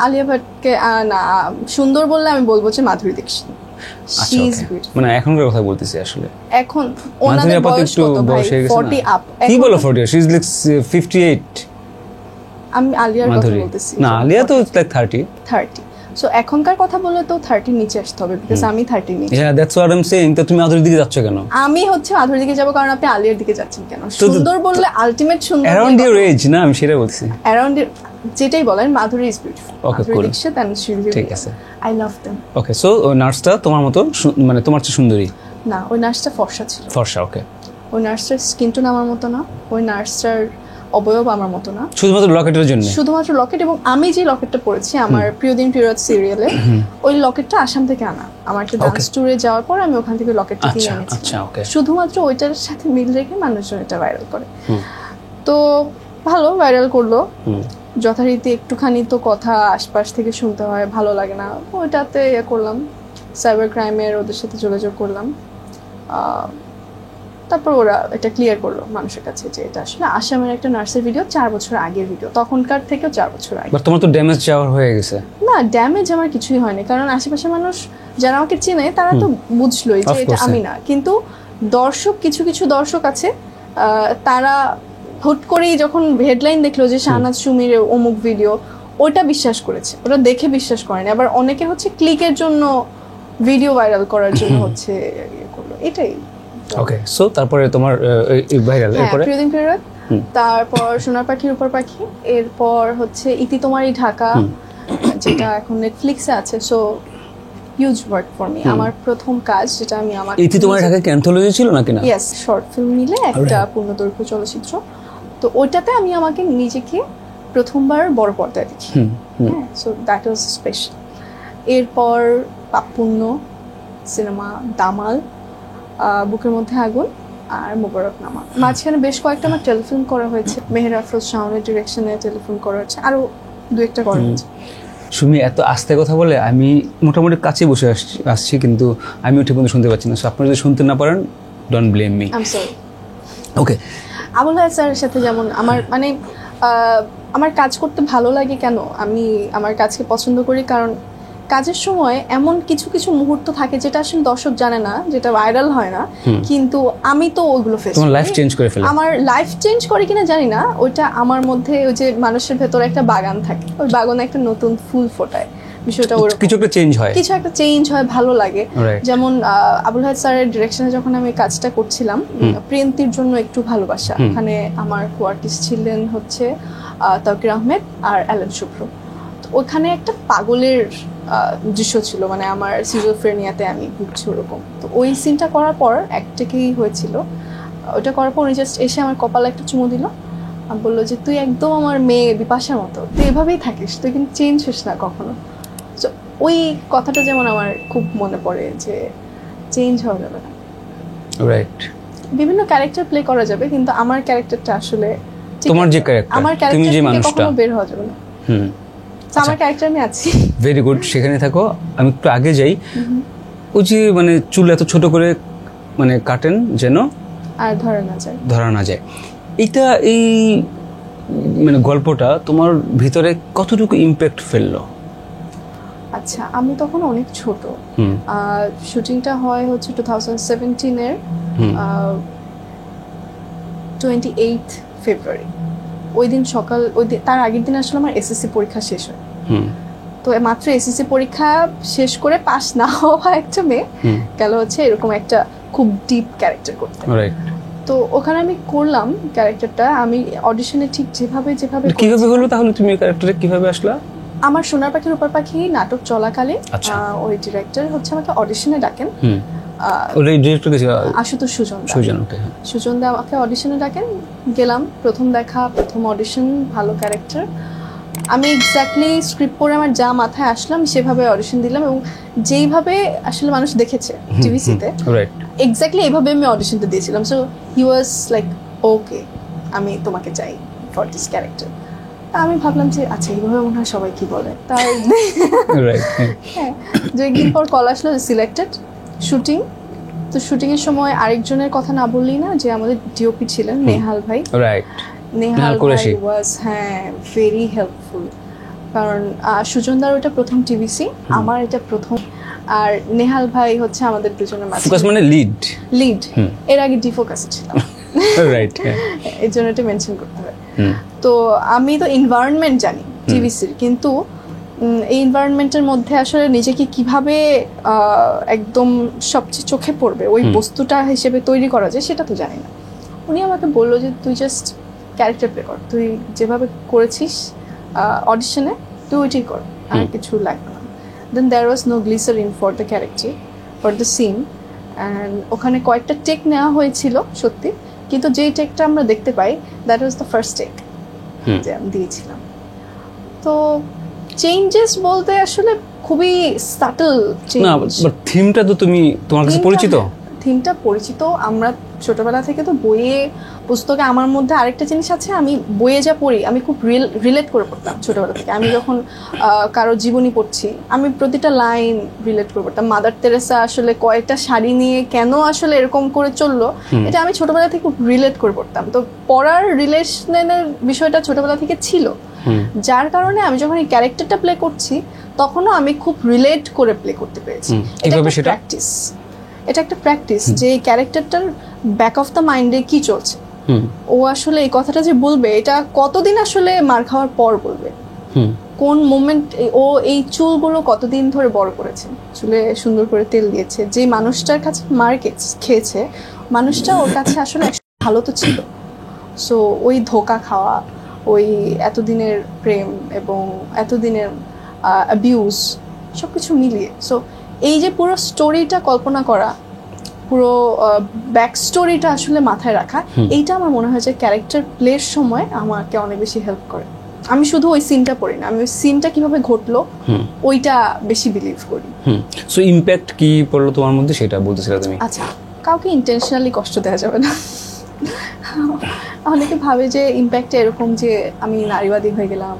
Speaker 1: আলিয়া ভাটকে না সুন্দর বললে আমি বলবো যে মাধুরী দীক্ষিত।
Speaker 2: মানে এখনকার কথা বলতেছি আসলে।
Speaker 1: এখন ওনাদের বয়স কত ভাই? 40 আপ।
Speaker 2: কি বলো 40? She is like 58।
Speaker 1: আমি আলিয়ার কথা
Speaker 2: মাধুরী
Speaker 1: বলতেছি
Speaker 2: না আলিয়া তো লাইক 30
Speaker 1: 30 সো এখনকার কথা বললে তো 30 নিচে আসতে হবে বিকজ আমি 30 নিচে
Speaker 2: হ্যাঁ that's what I am saying তো তুমি মাধুরীর দিকে যাচ্ছ কেন
Speaker 1: আমি হচ্ছে মাধুরীর দিকে যাব কারণ আপনি আলিয়ার দিকে যাচ্ছেন কেন সুন্দর বললে আলটিমেট সুন্দর
Speaker 2: অ্যারাউন্ড ইওর এজ না আমি সেটা বলছি
Speaker 1: অ্যারাউন্ড যেটাই বলেন Madhuri is beautiful
Speaker 2: Okay,
Speaker 1: Madhuri
Speaker 2: cool.
Speaker 1: Dixit and শিল্পী
Speaker 2: ঠিক আছে।
Speaker 1: I love them
Speaker 2: okay so নার্সটা তোমার মতো মানে তোমার চেয়ে সুন্দরী
Speaker 1: না ওই নার্সটা ফর্সা ছিল
Speaker 2: ফর্সা ওকে
Speaker 1: ওই নার্সটার স্কিন টোন আমার মতো না ওই নার্সটার অবয়ব আমার মতো না
Speaker 2: শুধুমাত্র লকেটের জন্য
Speaker 1: শুধুমাত্র লকেট এবং আমি যে লকেটটা পরেছি আমার প্রিয়দিন পিরিয়ড সিরিয়ালে ওই লকেটটা আসাম থেকে আনা আমার একটা ডান্স ট্যুরে যাওয়ার পর আমি ওখান থেকে লকেটটা কিনে
Speaker 2: আচ্ছা
Speaker 1: এনেছি
Speaker 2: আচ্ছা ওকে
Speaker 1: শুধুমাত্র ওইটার সাথে মিল রেখে মানুষজন এটা ভাইরাল করে তো ভালো ভাইরাল করলো যথারীতি একটুখানি তো কথা আশপাশ থেকে শুনতে হয় ভালো লাগে না ওইটাতে ইয়ে করলাম সাইবার ক্রাইমের ওদের সাথে যোগাযোগ করলাম তারপর ওরা এটা ক্লিয়ার করলো মানুষের কাছে যে এটা আসলে আসামের একটা নার্সের ভিডিও 4 বছর আগের ভিডিও তখনকার থেকেও 4 বছর আগে
Speaker 2: বাট তোমার তো ড্যামেজ যাওয়ার হয়ে গেছে
Speaker 1: না ড্যামেজ আমার কিছুই হয়নি কারণ আশেপাশে মানুষ যারা আমাকে চেনে তারা তো বুঝলোই যে
Speaker 2: Of
Speaker 1: এটা
Speaker 2: course,
Speaker 1: আমি না কিন্তু দর্শক কিছু কিছু দর্শক আছে তারা হুট করেই যখন হেডলাইন দেখলো যে শাহনাজ সুমির অমুক ভিডিও ওটা বিশ্বাস করেছে ওটা দেখে বিশ্বাস করেনি আবার অনেকে হচ্ছে ক্লিকের জন্য ভিডিও ভাইরাল করার জন্য হচ্ছে ইয়ে করলো এটাই
Speaker 2: ওকে সো তারপরে তোমার ভাইরাল এরপরে
Speaker 1: প্রিয়দিন পিরিয়ড তারপর সোনার পাখির উপর পাখি এরপর হচ্ছে ইতি তোমারই ঢাকা যেটা এখন নেটফ্লিক্সে আছে so huge work for me আমার প্রথম কাজ যেটা আমি আমার
Speaker 2: ইতি তোমার ঢাকা অ্যান্থোলজি ছিল নাকি না
Speaker 1: ইয়েস শর্ট ফিল্ম মিলে একটা পূর্ণদৈর্ঘ্য চলচ্চিত্র তো ওইটাতে আমি আমাকে নিজেকে প্রথমবার বড় পর্দায় দেখি হ্যাঁ সো দ্যাট ওয়াজ স্পেশাল এরপর পাপুন্য সিনেমা দামাল বুকের মধ্যে আগুন আর মোবারকনামা মাঝখানে বেশ কয়েকটা আমার টেলিফিল্ম করা হয়েছে মেহের আফরোজ শাওনের ডিরেকশনে টেলিফিল্ম করা হয়েছে আরো দু একটা করা হয়েছে
Speaker 2: সুমি এত আস্তে কথা বলে আমি মোটামুটি কাছে বসে আসছি কিন্তু আমিও ঠিক মতো শুনতে পাচ্ছি না সো আপনি যদি শুনতে না পারেন don't blame me
Speaker 1: I am sorry
Speaker 2: okay
Speaker 1: Abul হায়াত স্যারের সাথে যেমন আমার মানে আমার কাজ করতে ভালো লাগে কেন আমি আমার কাজকে পছন্দ করি কারণ কাজের সময় এমন কিছু কিছু মুহূর্ত থাকে যেটা আসলে দর্শক জানে না যেটা ভাইরাল হয় না কিন্তু আমি তো ওইগুলো ফেস
Speaker 2: তোমার লাইফ চেঞ্জ করে ফেলে
Speaker 1: আমার লাইফ চেঞ্জ করে কিনা জানি না ওইটা আমার মধ্যে ওই যে মানুষের ভেতরে একটা বাগান থাকে ওই বাগানে একটা নতুন ফুল ফোটায় বিষয়টা ওর
Speaker 2: কিছু একটা চেঞ্জ হয়
Speaker 1: কিছু একটা চেঞ্জ হয় ভালো লাগে
Speaker 2: Right.
Speaker 1: যেমন আবুল হায়াত স্যারের ডিরেকশনে যখন আমি কাজটা করছিলাম প্রিয়ন্তীর জন্য একটু ভালোবাসা ওখানে আমার কো আর্টিস্ট ছিলেন হচ্ছে তাওকির আহমেদ আর অ্যালেন শুভ্র তো ওখানে একটা পাগলের দৃশ্য ছিল মানে আমার সিজোফ্রেনিয়াতে আমি ভুগছি ওরকম তো ওই সিনটা করার পর একটাকেই হয়েছিল ওটা করার পর উনি জাস্ট এসে আমার কপালে একটা চুমু দিল আর বললো যে তুই একদম আমার মেয়ে বিপাশার মতো তুই এভাবেই থাকিস তুই কিন্তু চেঞ্জ হোস না কখনো তো ওই কথাটা যেমন আমার খুব মনে পড়ে যে চেঞ্জ হওয়া যাবে না
Speaker 2: রাইট
Speaker 1: বিভিন্ন ক্যারেক্টার প্লে করা যাবে কিন্তু আমার ক্যারেক্টারটা আসলে
Speaker 2: তোমার যে ক্যারেক্টার
Speaker 1: আমার
Speaker 2: তুমি যে
Speaker 1: ক্যারেক্টার
Speaker 2: মানুষটা
Speaker 1: কখনো বের হওয়া যাবে না তো আমার ক্যারেক্টার আমি আছি
Speaker 2: ভেরি গুড সেখানে থাকো আমি একটু আগে যাই ওই যে মানে চুল এত ছোট করে মানে কাটেন যেন
Speaker 1: আর ধরা না যায়
Speaker 2: ধরা না যায় এটা এই মানে গল্পটা তোমার ভিতরে কতটুকু ইমপ্যাক্ট ফেললো
Speaker 1: আচ্ছা আমি তখন অনেক ছোট শুটিংটা হয় হচ্ছে 2017-এর 28 ফেব্রুয়ারি ওই দিন সকাল তার আগের দিন আসলে আমার এসএসসি পরীক্ষা শেষ হয় তো মাত্র এসএসসি পরীক্ষা শেষ করে পাস না হওয়া একটা মেয়ে গেল হচ্ছে এরকম একটা খুব ডিপ ক্যারেক্টার করতে তো ওখানে আমি করলাম ক্যারেক্টারটা আমি অডিশনে ঠিক যেভাবে
Speaker 2: কিভাবে হলো তাহলে তুমি ক্যারেক্টারে কিভাবে আসলা
Speaker 1: আমার সোনার পাখির উপর পাখি নাটক চলাকালে ওই ডিরেক্টর হচ্ছে আমাকে অডিশনে ডাকেন
Speaker 2: ওই ডিরেক্টর কে
Speaker 1: আশুতোষ সুজন
Speaker 2: ওকে
Speaker 1: সুজন দা আমাকে অডিশনে ডাকেন গেলাম প্রথম দেখা প্রথম অডিশন ভালো ক্যারেক্টার আমি এক্স্যাক্টলি স্ক্রিপ্ট পড়ে আমার যা মাথায় আসলাম সেভাবে অডিশন দিলাম এবং যেইভাবে আসলে মানুষ দেখেছে টিভিসিতে এক্স্যাক্টলি এইভাবে আমি অডিশনটা দিয়েছিলাম so he was like okay আমি তোমাকে চাই ফর দিস ক্যারেক্টার আমি ভাবলাম যে আচ্ছা এইভাবে মনে হয় সবাই কি বলে তার হ্যাঁ 2 দিন পর কল আসলো সিলেক্টেড শুটিং তো শুটিং এর সময় আরেকজনের কথা না বললেই না যে আমাদের ডিওপি ছিলেন নেহাল ভাই নেহাল ভাই ওয়াজ ভেরি হেল্পফুল কারণ সুজনদার ওটা প্রথম টিভিসি আমার এটা প্রথম আর নেহাল ভাই হচ্ছে আমাদের দুজনের মাঝে
Speaker 2: ফোকাস মানে লিড
Speaker 1: এর আগে ডিফোকাস ছিল রাইট এর জন্য এটা মেনশন করতে হবে তো আমি তো এনভায়রনমেন্ট জানি টিভিসির, কিন্তু এই এনভায়রনমেন্টের মধ্যে আসলে নিজেকে কিভাবে একদম সবচেয়ে চোখে পড়বে ওই বস্তুটা হিসেবে তৈরি করা যায় সেটা তো জানি না। উনি আমাকে বললো যে তুই জাস্ট ক্যারেক্টার প্লে কর, তুই যেভাবে করেছিস অডিশনে তুই ওইটাই কর, আর কিছু লাগবে না। Then there was no glycerine for the character, for the scene, and ওখানে কয়েকটা টেক নেওয়া হয়েছিল সত্যি, কিন্তু যেই টেকটা আমরা দেখতে পাই that was the first take যে আমি দিয়েছিলাম। তো চেঞ্জেস বলতে আসলে খুবই সাটল চেঞ্জ।
Speaker 2: না বাট থিমটা তো তুমি তোমার কাছে পরিচিত?
Speaker 1: থিমটা পরিচিত, আমরা ছোটবেলা থেকে তো বইয়ে পুস্তকে, আমার মধ্যে আরেকটা জিনিস আছে, আমি বইয়ে যা পড়ি আমি খুব রিলেট করে পড়তাম ছোটবেলা থেকে। আমি যখন কারো জীবনী পড়ছি আমি প্রতিটা লাইন রিলেট করে পড়তাম। মাদার তেরেসা আসলে কয়েকটা শাড়ি নিয়ে কেন আসলে এরকম করে চললো, এটা আমি ছোটবেলা থেকে খুব রিলেট করে পড়তাম। তো পড়ার রিলেশনের বিষয়টা ছোটবেলা থেকে ছিল, যার কারণে আমি যখন এই ক্যারেক্টারটা প্লে করছি তখনও আমি খুব রিলেট করে প্লে করতে পেরেছি। এটা একটা প্র্যাকটিস যে এই ক্যারেক্টারটার ব্যাক অফ দ্য মাইন্ডে কি চলছে, ও আসলে এই কথাটা যে বলবে এটা কতদিন আসলে মার খাওয়ার পর বলবে, কোন মোমেন্ট, ও এই চুলগুলো কতদিন ধরে বড় করেছে, চুলে সুন্দর করে তেল দিয়েছে, যে মানুষটার কাছে মার খেয়েছে মানুষটা ওর কাছে আসলে ভালো তো ছিল। সো ওই ধোঁকা খাওয়া, ওই এতদিনের প্রেম এবং এতদিনের অ্যাবিউজ সবকিছু মিলিয়ে, সো এই যে পুরো স্টোরিটা কল্পনা করা, পুরো ব্যাক স্টোরিটা আসলে মাথায় রাখা, এইটা আমার মনে হয় যে ক্যারেক্টার প্লের সময় আমাকে অনেক বেশি হেল্প করে। আমি শুধু ওই সিনটা পড়ি না, আমি ওই সিনটা কিভাবে ঘটলো ওইটা বেশি বিলিভ করি।
Speaker 2: সো ইমপ্যাক্ট কি পড়লো তোমার মধ্যে সেটা বলতেছিলে তুমি?
Speaker 1: আচ্ছা, কাউকে ইন্টেনশনালি কষ্ট দেওয়া যাবে না। অনেকে ভাবে যে ইমপ্যাক্টটা এরকম যে আমি নারীবাদী হয়ে গেলাম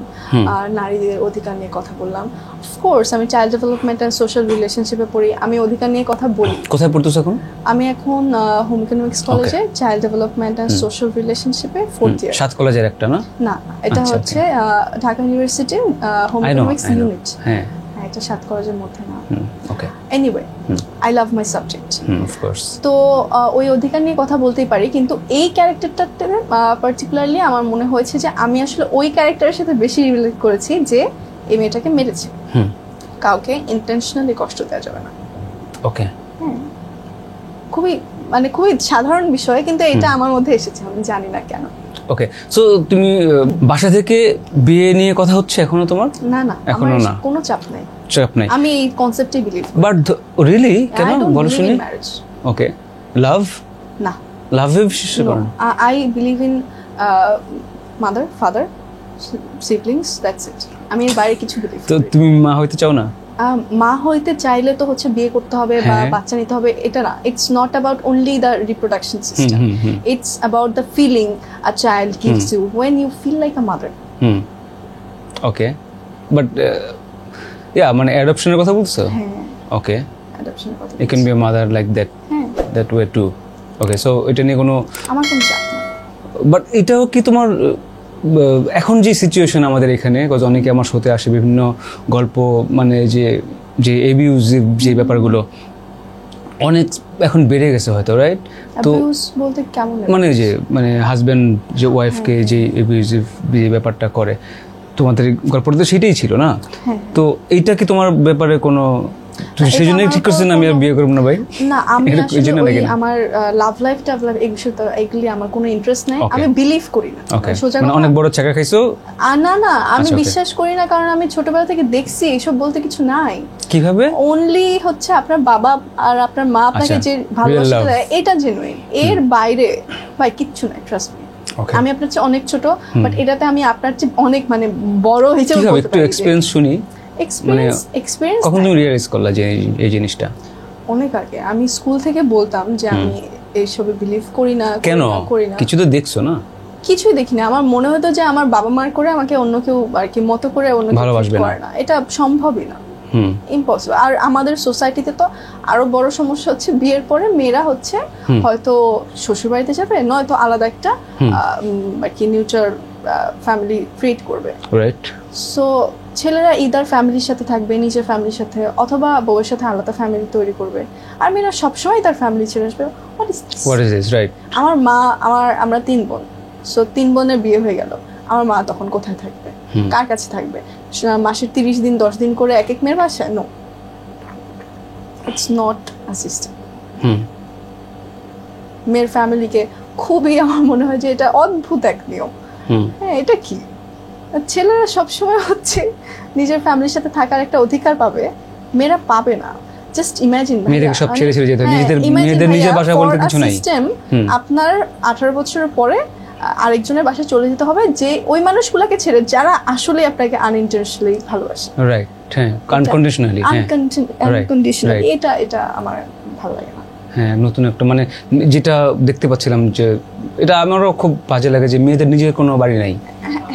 Speaker 1: আর নারীদের অধিকার নিয়ে কথা বললাম। অফকোর্স আমি চাইল্ড ডেভেলপমেন্ট অ্যান্ড সোশ্যাল রিলেশনশিপে পড়ি, আমি অধিকার নিয়ে কথা বলি।
Speaker 2: কোথায় পড়তেছো এখন?
Speaker 1: আমি এখন হোম ইকোনমিক্স কলেজে চাইল্ড ডেভেলপমেন্ট অ্যান্ড সোশ্যাল রিলেশনশিপে 4th ইয়ার।
Speaker 2: 7 কলেজের একটা না?
Speaker 1: না, এটা হচ্ছে Dhaka university home economics unit. হ্যাঁ, এটা 7 কলেজের মধ্যে না।
Speaker 2: Okay,
Speaker 1: anyway I love my subject.
Speaker 2: Of course.
Speaker 1: তো ওই অধিকার নিয়ে কথা বলতেই পারি, কিন্তু এই ক্যারেক্টারটাতে পার্টিকুলারলি আমার মনে হয়েছে যে আমি আসলে ওই ক্যারেক্টারের সাথে বেশি রিলেট করেছি যে এই মেয়েটাকে মেরেছে। কাউকে ইন্টেনশনালি কষ্ট দেওয়া যাবে না।
Speaker 2: ওকে,
Speaker 1: খুবই সাধারণ বিষয়, কিন্তু এটা আমার মধ্যে এসেছে, আমি জানি না কেন।
Speaker 2: ওকে, সো তুমি বাসা থেকে বিয়ে নিয়ে কথা হচ্ছে এখনো তোমার?
Speaker 1: না না,
Speaker 2: এখনো না,
Speaker 1: কোনো চাপ নাই।
Speaker 2: আমি
Speaker 1: এই কনসেপ্টে বিলিভ করি।
Speaker 2: বাট রিয়েলি কেন বলো শুনি? ওকে, লাভ
Speaker 1: না,
Speaker 2: লাভে বিশ্বাস করো?
Speaker 1: I believe in mother, father, siblings, that's it. আমি এর বাইরে কিছু বিলিভ করি। তো
Speaker 2: তুমি মা হইতে চাও না?
Speaker 1: মা হইতে চাইলে তো হচ্ছে বিয়ে করতে হবে বা বাচ্চা নিতে হবে, এটা না। It's not about only the reproduction system, it's about the feeling a child gives you when you feel like a mother.
Speaker 2: Okay, but মানে অ্যাডপশনের কথা বলছো?
Speaker 1: হ্যাঁ,
Speaker 2: ওকে,
Speaker 1: অ্যাডপশনের কথা।
Speaker 2: It can be a mother like that, that way too. Okay, so এটা নিয়ে কোনো
Speaker 1: আমার কোনো চাপ নেই।
Speaker 2: বাট এটাও কি তোমার এখন যে সিচুয়েশন আমাদের এখানে, অনেকে আমার সাথে আসে বিভিন্ন গল্প, মানে যে অ্যাবিউজিভ যে ব্যাপারগুলো অনেক এখন বেড়ে গেছে হয়তো, রাইট? তো
Speaker 1: বলতে কেমন,
Speaker 2: মানে হাজব্যান্ড যে ওয়াইফকে যে অ্যাবিউজিভ যে ব্যাপারটা করে, তোমাদের গল্পটা তো সেটাই ছিল না? তো এইটা কি তোমার ব্যাপারে কোনো সেই জন্যই ঠিক করছেন আমি আর বিয়ে করবো না ভাই?
Speaker 1: না, আমি আসলে আমার লাভ লাইফ এই বিষয়টা এগুলি আমার কোনো ইন্টারেস্ট নাই, আমি বিলিভ করি না।
Speaker 2: মানে অনেক বড় চাকা খাইছো?
Speaker 1: না না, আমি বিশ্বাস করি না, কারণ আমি ছোটবেলা থেকে দেখছি এইসব বলতে কিছু নাই।
Speaker 2: কিভাবে?
Speaker 1: অনলি হচ্ছে আপনার বাবা আর আপনার মা আপনাকে যে ভালোবাসা দেয় এটা জেনুইন, এর বাইরে ভাই কিচ্ছু নাই, ট্রাস্ট মি। আমি আপনার চেয়ে অনেক ছোট, বাট এটাতে আমি আপনার চেয়ে অনেক বড় হিসেবে বলতে পারি।
Speaker 2: একটু এক্সপেরিয়েন্স শুনি।
Speaker 1: এক্সপেরিয়েন্স
Speaker 2: কখন তুমি রিয়েলাইজ করলা যে এই জিনিসটা?
Speaker 1: অনেক আগে। আমি স্কুল থেকে বলতাম যে আমি এইসবে বিলিভ করি না।
Speaker 2: কেন? কিছু তো দেখছো না?
Speaker 1: কিছুই দেখি না। আমার মনে হতো যে আমার বাবা মার করে আমাকে অন্য কেউ আর কি মতো করে অন্য কেউ
Speaker 2: ভালোবাসবে
Speaker 1: না, এটা সম্ভবই না, ইম্পসিবল। আর আমাদের সোসাইটিতে তো আরো বড় সমস্যা হচ্ছে বিয়ের পরে মেয়েরা হচ্ছে হয়তো শ্বশুর বাড়িতে যাবে, নয়তো আলাদা একটা আর কি নিউট্রাল ফ্যামিলি ক্রিয়েট করবে, রাইট? সো ছেলেরা ইদার ফ্যামিলির সাথে থাকবে, নিজের ফ্যামিলির সাথে, অথবা বউয়ের সাথে আলাদা ফ্যামিলি তৈরি করবে, আর মেয়েরা সবসময় তার ফ্যামিলি ছেড়ে আসবে। What is this, right? আমার মা, আমরা 3 বোন, সো 3 বোনের বিয়ে হয়ে গেল। আমার মা তখন কোথায় থাকবে, কার কাছে থাকবে? মাসের 30 দিন 10 দিন করে এক মেয়ের বাসায়? No, it's not a system. মেয়ের ফ্যামিলিকে খুবই, আমার মনে হয় যে এটা অদ্ভুত এক নিয়ম। হ্যাঁ, এটা কি? ছেলেরা সবসময় হচ্ছে নিজের ফ্যামিলির সাথে থাকার একটা অধিকার পাবে, মেয়েরা পাবে না। জাস্ট ইমাজিন,
Speaker 2: মেয়েদের সব ছেড়ে ছেড়ে যেতে, মেয়েদের নিজের বাসা বলতে কিছু নাই।
Speaker 1: সিস্টেম, আপনার 18 বছরের পরে আরেকজনের বাসায় চলে যেতে হবে, যে ওই মানুষগুলোকে ছেড়ে যারা আসলে আপনাকে আনইনটেনশনালি ভালোবাসে।
Speaker 2: রাইট, হ্যাঁ, আনকন্ডিশনালি।
Speaker 1: আনকন্ডিশনালি, এটা আমার ভালো লাগে না।
Speaker 2: হ্যাঁ, নতুন একটা মানে যেটা দেখতে পাচ্ছিলাম যে এটা আমারও খুব বাজে লাগে যে মেয়েদের নিজের কোনো বাড়ি নাই।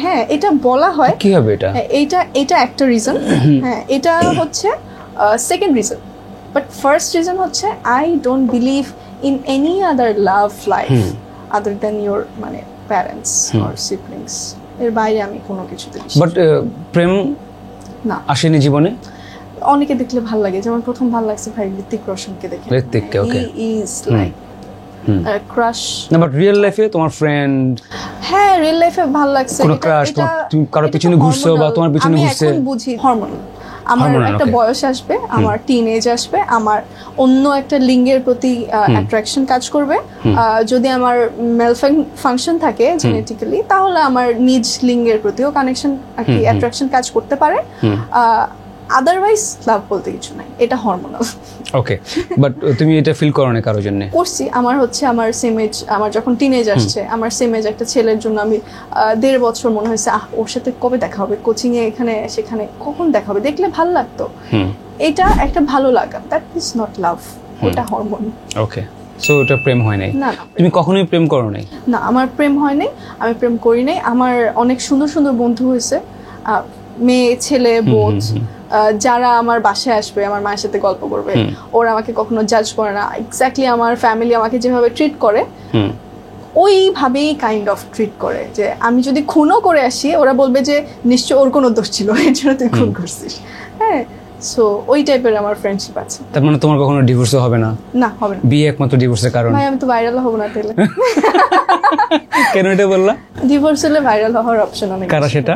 Speaker 1: হ্যাঁ, এটা বলা হয়
Speaker 2: কি হবে এটা?
Speaker 1: এটা একটা রিজন। হ্যাঁ, এটা হচ্ছে second reason, but first reason হচ্ছে I don't believe in any other love life other than your মানে প্যারেন্টস অর সিবলিংস। এর বাইরে আমি কোনো কিছুতে বিশ্বাস।
Speaker 2: বাট প্রেম
Speaker 1: না
Speaker 2: আসেনি জীবনে?
Speaker 1: অনেকে দেখলে ভালো লাগে, যেমন প্রথম ভালো লাগছে ভাই ঋত্বিক রোশনকে দেখে।
Speaker 2: ঋত্বিককে, ওকে,
Speaker 1: হি ইজ লাইক ক্রাশ।
Speaker 2: না, বাট রিয়েল লাইফে তোমার ফ্রেন্ড?
Speaker 1: হ্যাঁ, রিয়েল লাইফে ভালো লাগছে।
Speaker 2: কোনো ক্রাশ, তুমি কারো পিছনে ঘুরছো বা তোমার পিছনে ঘুরছে?
Speaker 1: আমি এখন বুঝি হরমোন। আমার একটা বয়স আসবে, আমার টিনেজ আসবে, আমার অন্য একটা লিঙ্গের প্রতি অ্যাট্রাকশন কাজ করবে। যদি আমার মেল ফাংশন থাকে জেনেটিক্যালি, তাহলে আমার নিজ লিঙ্গের প্রতিও কানেকশন আর কি অ্যাট্রাকশন কাজ করতে পারে। আদারওয়াইজ লাভ বলতে কিছু নাই, এটা হরমোনাল।
Speaker 2: ওকে, বাট তুমি এটা ফিল করো না কারোর জন্য?
Speaker 1: করছি। আমার হচ্ছে আমার সেম এজ, আমার যখন টিনেজ আসছে, আমার সেম এজ একটা ছেলের জন্য আমি 1.5 বছর মনে হয়েছে ওর সাথে কবে দেখা হবে, কোচিং এ এখানে সেখানে কখন দেখা হবে, দেখলে ভালো লাগতো। এটা একটা ভালো লাগা, দ্যাট ইজ নট লাভ, ওটা হরমোন।
Speaker 2: ওকে, সো এটা প্রেম হয় নাই?
Speaker 1: না,
Speaker 2: তুমি কখনোই প্রেম করো নাই?
Speaker 1: না, আমার প্রেম হয় নাই, আমি প্রেম করি নাই। আমার অনেক সুন্দর সুন্দর বন্ধু হয়েছে, মেয়ে ছেলে বোধ, যারা আমার বাসায় আসবে, আমার মায়ের সাথে গল্প করবে, ওরা আমাকে কখনো জাজ করে না। এক্স্যাক্টলি আমার ফ্যামিলি আমাকে যেভাবে ট্রিট করে ওইভাবেই কাইন্ড অফ ট্রিট করে। যে আমি যদি খুনও করে আসি, ওরা বলবে যে নিশ্চয় ওর কোনো দোষ ছিল, এর জন্য তুই খুন করছিস। হ্যাঁ, সো ওই টাইপের আমার ফ্রেন্ডশিপ আছে।
Speaker 2: তার মানে তোমার কখনো ডিভোর্সও হবে না?
Speaker 1: না, হবে না।
Speaker 2: বিয়ে একমাত্র ডিভোর্সের কারণ?
Speaker 1: ভাই, আমি তো ভাইরাল হব না তাহলে।
Speaker 2: কেন এটা বললা?
Speaker 1: ডিভোর্স হলে ভাইরাল হওয়ার অপশন অনেক।
Speaker 2: কারা সেটা?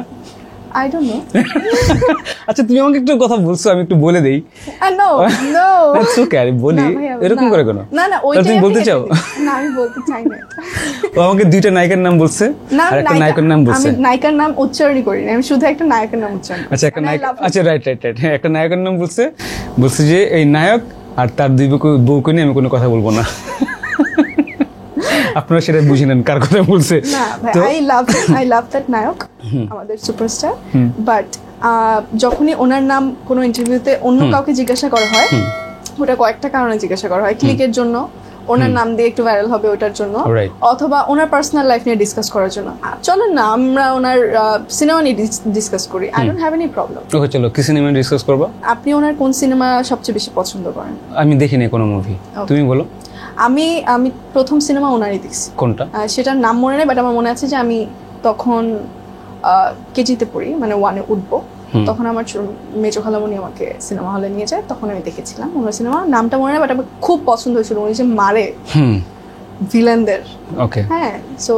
Speaker 1: I don't know.
Speaker 2: আচ্ছা, তুমি আমাকে একটু কথা বলছো, আমি একটু বলে দেই।
Speaker 1: No.
Speaker 2: That's okay, আমি বলি। এরকম করে কেন?
Speaker 1: না, ওইটাই
Speaker 2: তুমি বলতে চাও?
Speaker 1: না, আমি বলতে চাই না।
Speaker 2: ও আমাকে দুইটা নায়িকার নাম বলছে আর একটা নায়কের নাম বলছে।
Speaker 1: আমি নায়িকার নাম উচ্চারণই করি না, আমি শুধু একটা নায়কের নাম উচ্চারণ করি।
Speaker 2: আচ্ছা, একটা নায়ক, আচ্ছা, রাইট, হ্যাঁ, একটা নায়কের নাম বলছে যে এই নায়ক আর তার দুই বউকে নিয়ে আমি কোনো কথা বলবো না। আপনারা সেটা বুঝে নেন কার কথা বলছে।
Speaker 1: না ভাই, আই লাভ দ্যাট নায়ক, আমাদের সুপারস্টার। বাট যখনই ওনার নাম কোনো ইন্টারভিউতে অন্য কাউকে জিজ্ঞাসা করা হয়, ওটা কয়েকটা কারণে জিজ্ঞাসা করা হয়। ক্লিকের জন্য, ওনার নাম দিয়ে একটু ভাইরাল হবে ওটার জন্য, অথবা ওনার পার্সোনাল লাইফ নিয়ে ডিসকাস করার জন্য। চলেন না আমরা ওনার সিনেমা নিয়ে ডিসকাস করি, I don't have any problem.
Speaker 2: Okay, চলো, কি সিনেমা ডিসকাস করব?
Speaker 1: আপনি ওনার কোন সিনেমা সবচেয়ে বেশি পছন্দ করেন?
Speaker 2: আমি দেখিনি কোনো মুভি, তুমি বলো।
Speaker 1: আমি প্রথম সিনেমা ওনারই দেখছি।
Speaker 2: কোনটা?
Speaker 1: সেটার নাম মনে নেই, বাট আমার মনে আছে যে আমি তখন কেজিতে পড়ি, মানে 1-এ উঠবো, তখন আমার মেজো খালামণি আমাকে সিনেমা হলে নিয়ে যায়, তখন আমি দেখেছিলাম ওনার সিনেমা। নামটা মনে নেই, বাট আমার খুব পছন্দ হয়েছিল। উনি যে মারে ভিলেনদের।
Speaker 2: ওকে,
Speaker 1: হ্যাঁ, সো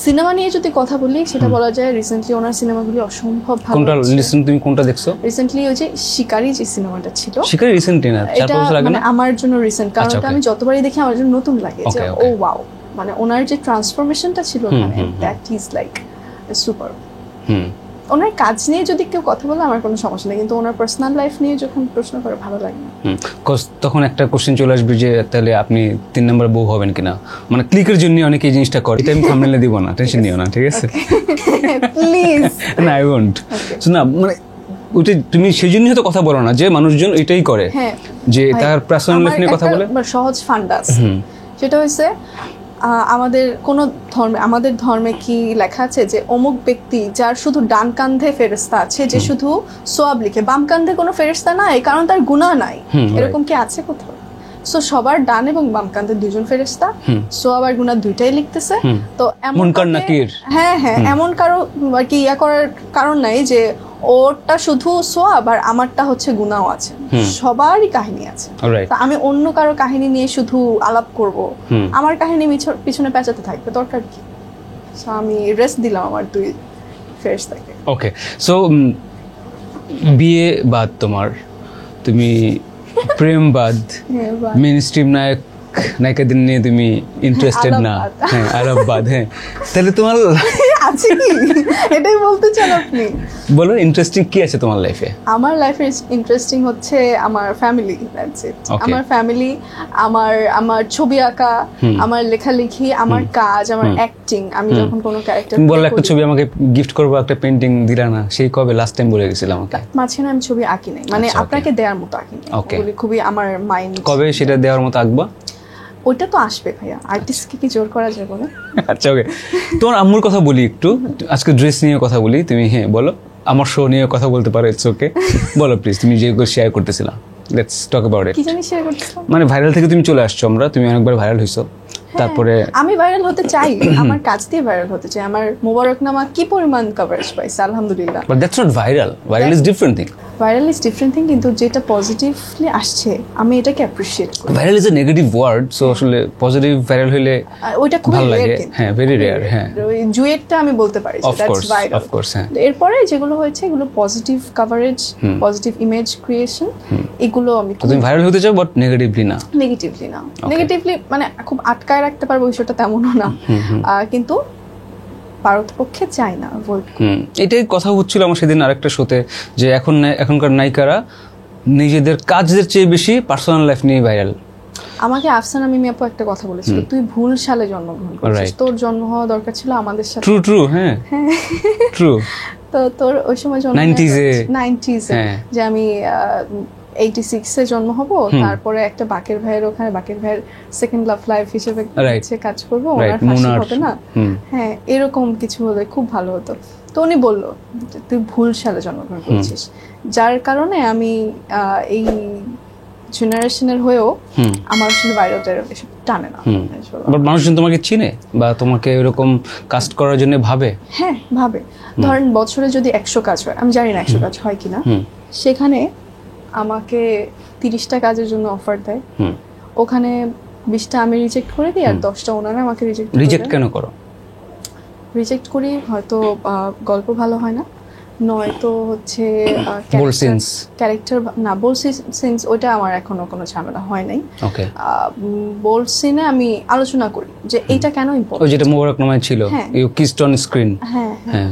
Speaker 1: সিনেমা নিয়ে যদি কথা বলি, সেটা বলা যায় রিসেন্টলি ওনার সিনেমাগুলি অসম্ভব ভালো।
Speaker 2: কোনটা লিসেন, তুমি কোনটা দেখছো
Speaker 1: রিসেন্টলি? ওই যে শিকারি যে সিনেমাটা ছিল।
Speaker 2: শিকারি রিসেন্টলি না, 4 বছর আগে না?
Speaker 1: আমার জন্য রিসেন্ট, কারণ এটা আমি যতবারই দেখি আমার জন্য নতুন লাগে যে ও ওয়াও, মানে ওনার যে ট্রান্সফরমেশনটা ছিল, মানে দ্যাট ইজ লাইক সুপার। ওনার কাজ নিয়ে যদি কেউ কথা বলে আমার কোনো সমস্যা নেই, কিন্তু ওনার পার্সোনাল লাইফ নিয়ে যখন প্রশ্ন করে ভালো লাগে না।
Speaker 2: তখন একটা কোশ্চেন চলে আসবে যে তাহলে আপনি 3 নম্বর বউ হবেন কিনা, মানে ক্লিকের জন্য অনেকে এই জিনিসটা করে। এটা আমি থাম্বনেলে দিব না, টেনশন নিও না, ঠিক আছে?
Speaker 1: প্লিজ।
Speaker 2: না, আই ওয়ন্ট। না, মানে ওটা তুমি সেই জন্য হয়তো কথা বলো না যে মানুষজন এটাই করে, যে তার পার্সোনাল লাইফ নিয়ে কথা বলে।
Speaker 1: সহজ ফান্ডাস সেটা হচ্ছে আমাদের কোন ধর্মে, আমাদের ধর্মে কি লেখা আছে যে অমুক ব্যক্তি যার শুধু ডান কাঁধে ফেরেশতা আছে, যে শুধু সোয়াব লিখে, বাম কাঁধে কোনো ফেরেশতা নাই, কারণ তার গুনাহ নাই, এরকম কি আছে কোথাও? সো সবার ডান এবং বাম কাঁধে 2জন ফেরেশতা, সোয়াব আর গুনাহ দুইটাই লিখতেছে। তো এমন হ্যাঁ, এমন কারো আর কি ইয়া করার কারণ নাই যে ওরটা শুধু সোয়াব আর আমারটা হচ্ছে গুনাহ আছে। সবারই কাহিনী আছে। আমি অন্য কারো কাহিনী নিয়ে শুধু আলাপ করব, আমার কাহিনী পিছনে পেঁচাতে থাকবে, দরকার কি? সো আমি রেস্ট দিলাম আমার 2 ফেরেশতাকে।
Speaker 2: ওকে, সো বিয়ে বাদ তোমার, তুমি প্রেম বাদ,
Speaker 1: হ্যাঁ, বাদ।
Speaker 2: মেইন স্ট্রিম নায়িকাদের নিয়ে তুমি ইন্টারেস্টেড না,
Speaker 1: আলাপ বাদ।
Speaker 2: হ্যাঁ আরব বাদ, হ্যাঁ তাহলে তোমার
Speaker 1: আছে কি এটাই বলতে চান আপনি?
Speaker 2: বলো ইন্টারেস্টিং কি আছে তোমার লাইফে?
Speaker 1: আমার লাইফে ইন্টারেস্টিং হচ্ছে আমার ফ্যামিলি, দ্যাটস ইট।
Speaker 2: Okay.
Speaker 1: আমার ফ্যামিলি, আমার ছবি আঁকা, আমার লেখালেখি, আমার কাজ, আমার অ্যাক্টিং। আমি যখন কোনো ক্যারেক্টার
Speaker 2: তুমি বললে একটা ছবি আমাকে গিফট করবো, একটা পেন্টিং দিলা না, সেই কবে লাস্ট টাইম বলে গেছিলাম আমাকে?
Speaker 1: মাঝখানে আমি ছবি আঁকি নাই, মানে
Speaker 2: আচ্ছা, okay.
Speaker 1: আপনাকে দেওয়ার মতো আঁকি নাই।
Speaker 2: Okay.
Speaker 1: ওগুলি খুবই আমার মাইন্ড।
Speaker 2: কবে সেটা দেওয়ার মতো আঁকবা?
Speaker 1: ওইটা তো আসবে ভাইয়া, আর্টিস্টকে কি জোর করা যাবে না?
Speaker 2: আচ্ছা ওকে, তোমার আম্মুর কথা বলি একটু, আজকে ড্রেস নিয়ে কথা বলি, তুমি হ্যাঁ বলো, আমার শো নিয়ে কথা বলতে পারো, ইটস ওকে, বলো প্লিজ, তুমি যেগুলো শেয়ার করতেছিলাম, লেটস টক অ্যাবাউট ইট।
Speaker 1: কি জানি শেয়ার করতেছিলাম,
Speaker 2: মানে ভাইরাল থেকে তুমি চলে আসছো, তুমি অনেকবার ভাইরাল হইছো, তারপরে
Speaker 1: আমি ভাইরাল হতে চাই, আমার কাজ দিয়ে ভাইরাল হতে চাই। আমার মোবারকনামা কি পরিমাণ কভারেজ পাইছে আলহামদুলিল্লাহ।
Speaker 2: But that's not viral, viral is different thing.
Speaker 1: Viral is different thing, কিন্তু যেটা পজিটিভলি আসছে আমি এটাকে অ্যাপ্রিশিয়েট করি।
Speaker 2: Viral is a negative word, so আসলে পজিটিভ ভাইরাল হইলে
Speaker 1: ওইটা খুব
Speaker 2: ভালো লাগে,
Speaker 1: রেয়ার,
Speaker 2: হ্যাঁ ভেরি রেয়ার, হ্যাঁ
Speaker 1: ওই জুয়েটটা আমি বলতে পারি
Speaker 2: of
Speaker 1: that's
Speaker 2: course,
Speaker 1: viral.
Speaker 2: Of course, হ্যাঁ।
Speaker 1: এরপরে যেগুলো হয়েছে এগুলো positive coverage, positive image creation, এগুলো আমি
Speaker 2: তো তুমি ভাইরাল হতে চাও বাট নেগেটিভলি না।
Speaker 1: নেগেটিভলি না, নেগেটিভলি মানে খুব আটকায় রাখতে পারবো বিষয়টা তেমনও না, কিন্তু পারতপক্ষে চাই না avoid করি।
Speaker 2: এটাই কথা হচ্ছিল আমার সেদিন আরেকটা শোতে, যে এখনকার নায়িকারা নিজেদের কাজের চেয়ে বেশি পার্সোনাল লাইফ নিয়ে ভাইরাল।
Speaker 1: আমাকে আফসানা মিমি আপু একটা কথা বলেছিল, তুই ভুল সালে জন্মগ্রহণ করেছিস,
Speaker 2: Right.
Speaker 1: তোর জন্ম হওয়া দরকার ছিল আমাদের সাথে।
Speaker 2: ট্রু, হ্যাঁ ট্রু।
Speaker 1: তো তোর ওই সময় জন্ম
Speaker 2: 90s এ।
Speaker 1: 90s এ,
Speaker 2: হ্যাঁ।
Speaker 1: যে আমি 86 এ জন্ম হব, তারপরে একটা বাকের ভাইয়ের ওখানে বাকের ভাইয়ের সেকেন্ড লাভ লাইফ হিসেবে
Speaker 2: Right.
Speaker 1: কাজ করবো,
Speaker 2: Right,
Speaker 1: ওনার ফাঁসি
Speaker 2: মুনার।
Speaker 1: হবে না, হ্যাঁ এরকম কিছু হলে খুব ভালো হতো। তো উনি বললো যে তুই ভুল সালে জন্মগ্রহণ করেছিস, যার কারণে আমি এই জেনারেশনের হয়েও আমার আসলে বাইরেও এসব টানে না।
Speaker 2: বাট মানুষজন তোমাকে চিনে বা তোমাকে এরকম কাস্ট করার জন্য ভাবে?
Speaker 1: হ্যাঁ ভাবে, ধরেন বছরে যদি 100 কাজ হয়, আমি জানি না 100 কাজ হয় কিনা, সেখানে আমাকে 30টা কাজের জন্য অফার দেয়, ওখানে 20টা আমি রিজেক্ট করে দিই আর 10টা ওনারা আমাকে
Speaker 2: রিজেক্ট কেন করো?
Speaker 1: রিজেক্ট করি হয়তো গল্প ভালো হয় না, নয়তো হচ্ছে
Speaker 2: Bold scenes।
Speaker 1: ক্যারেক্টার না, বোল্ড সিনস ওইটা আমার এখনো কোনো ঝামেলা হয় নাই।
Speaker 2: ওকে,
Speaker 1: বোল্ড সিনে আমি আলোচনা করি যে এইটা কেন
Speaker 2: ওই
Speaker 1: ইম্পর্টেন্ট।
Speaker 2: যেটা মোবারকনামায় ছিল,
Speaker 1: হ্যাঁ।
Speaker 2: You kissed on screen.
Speaker 1: হ্যাঁ
Speaker 2: হ্যাঁ,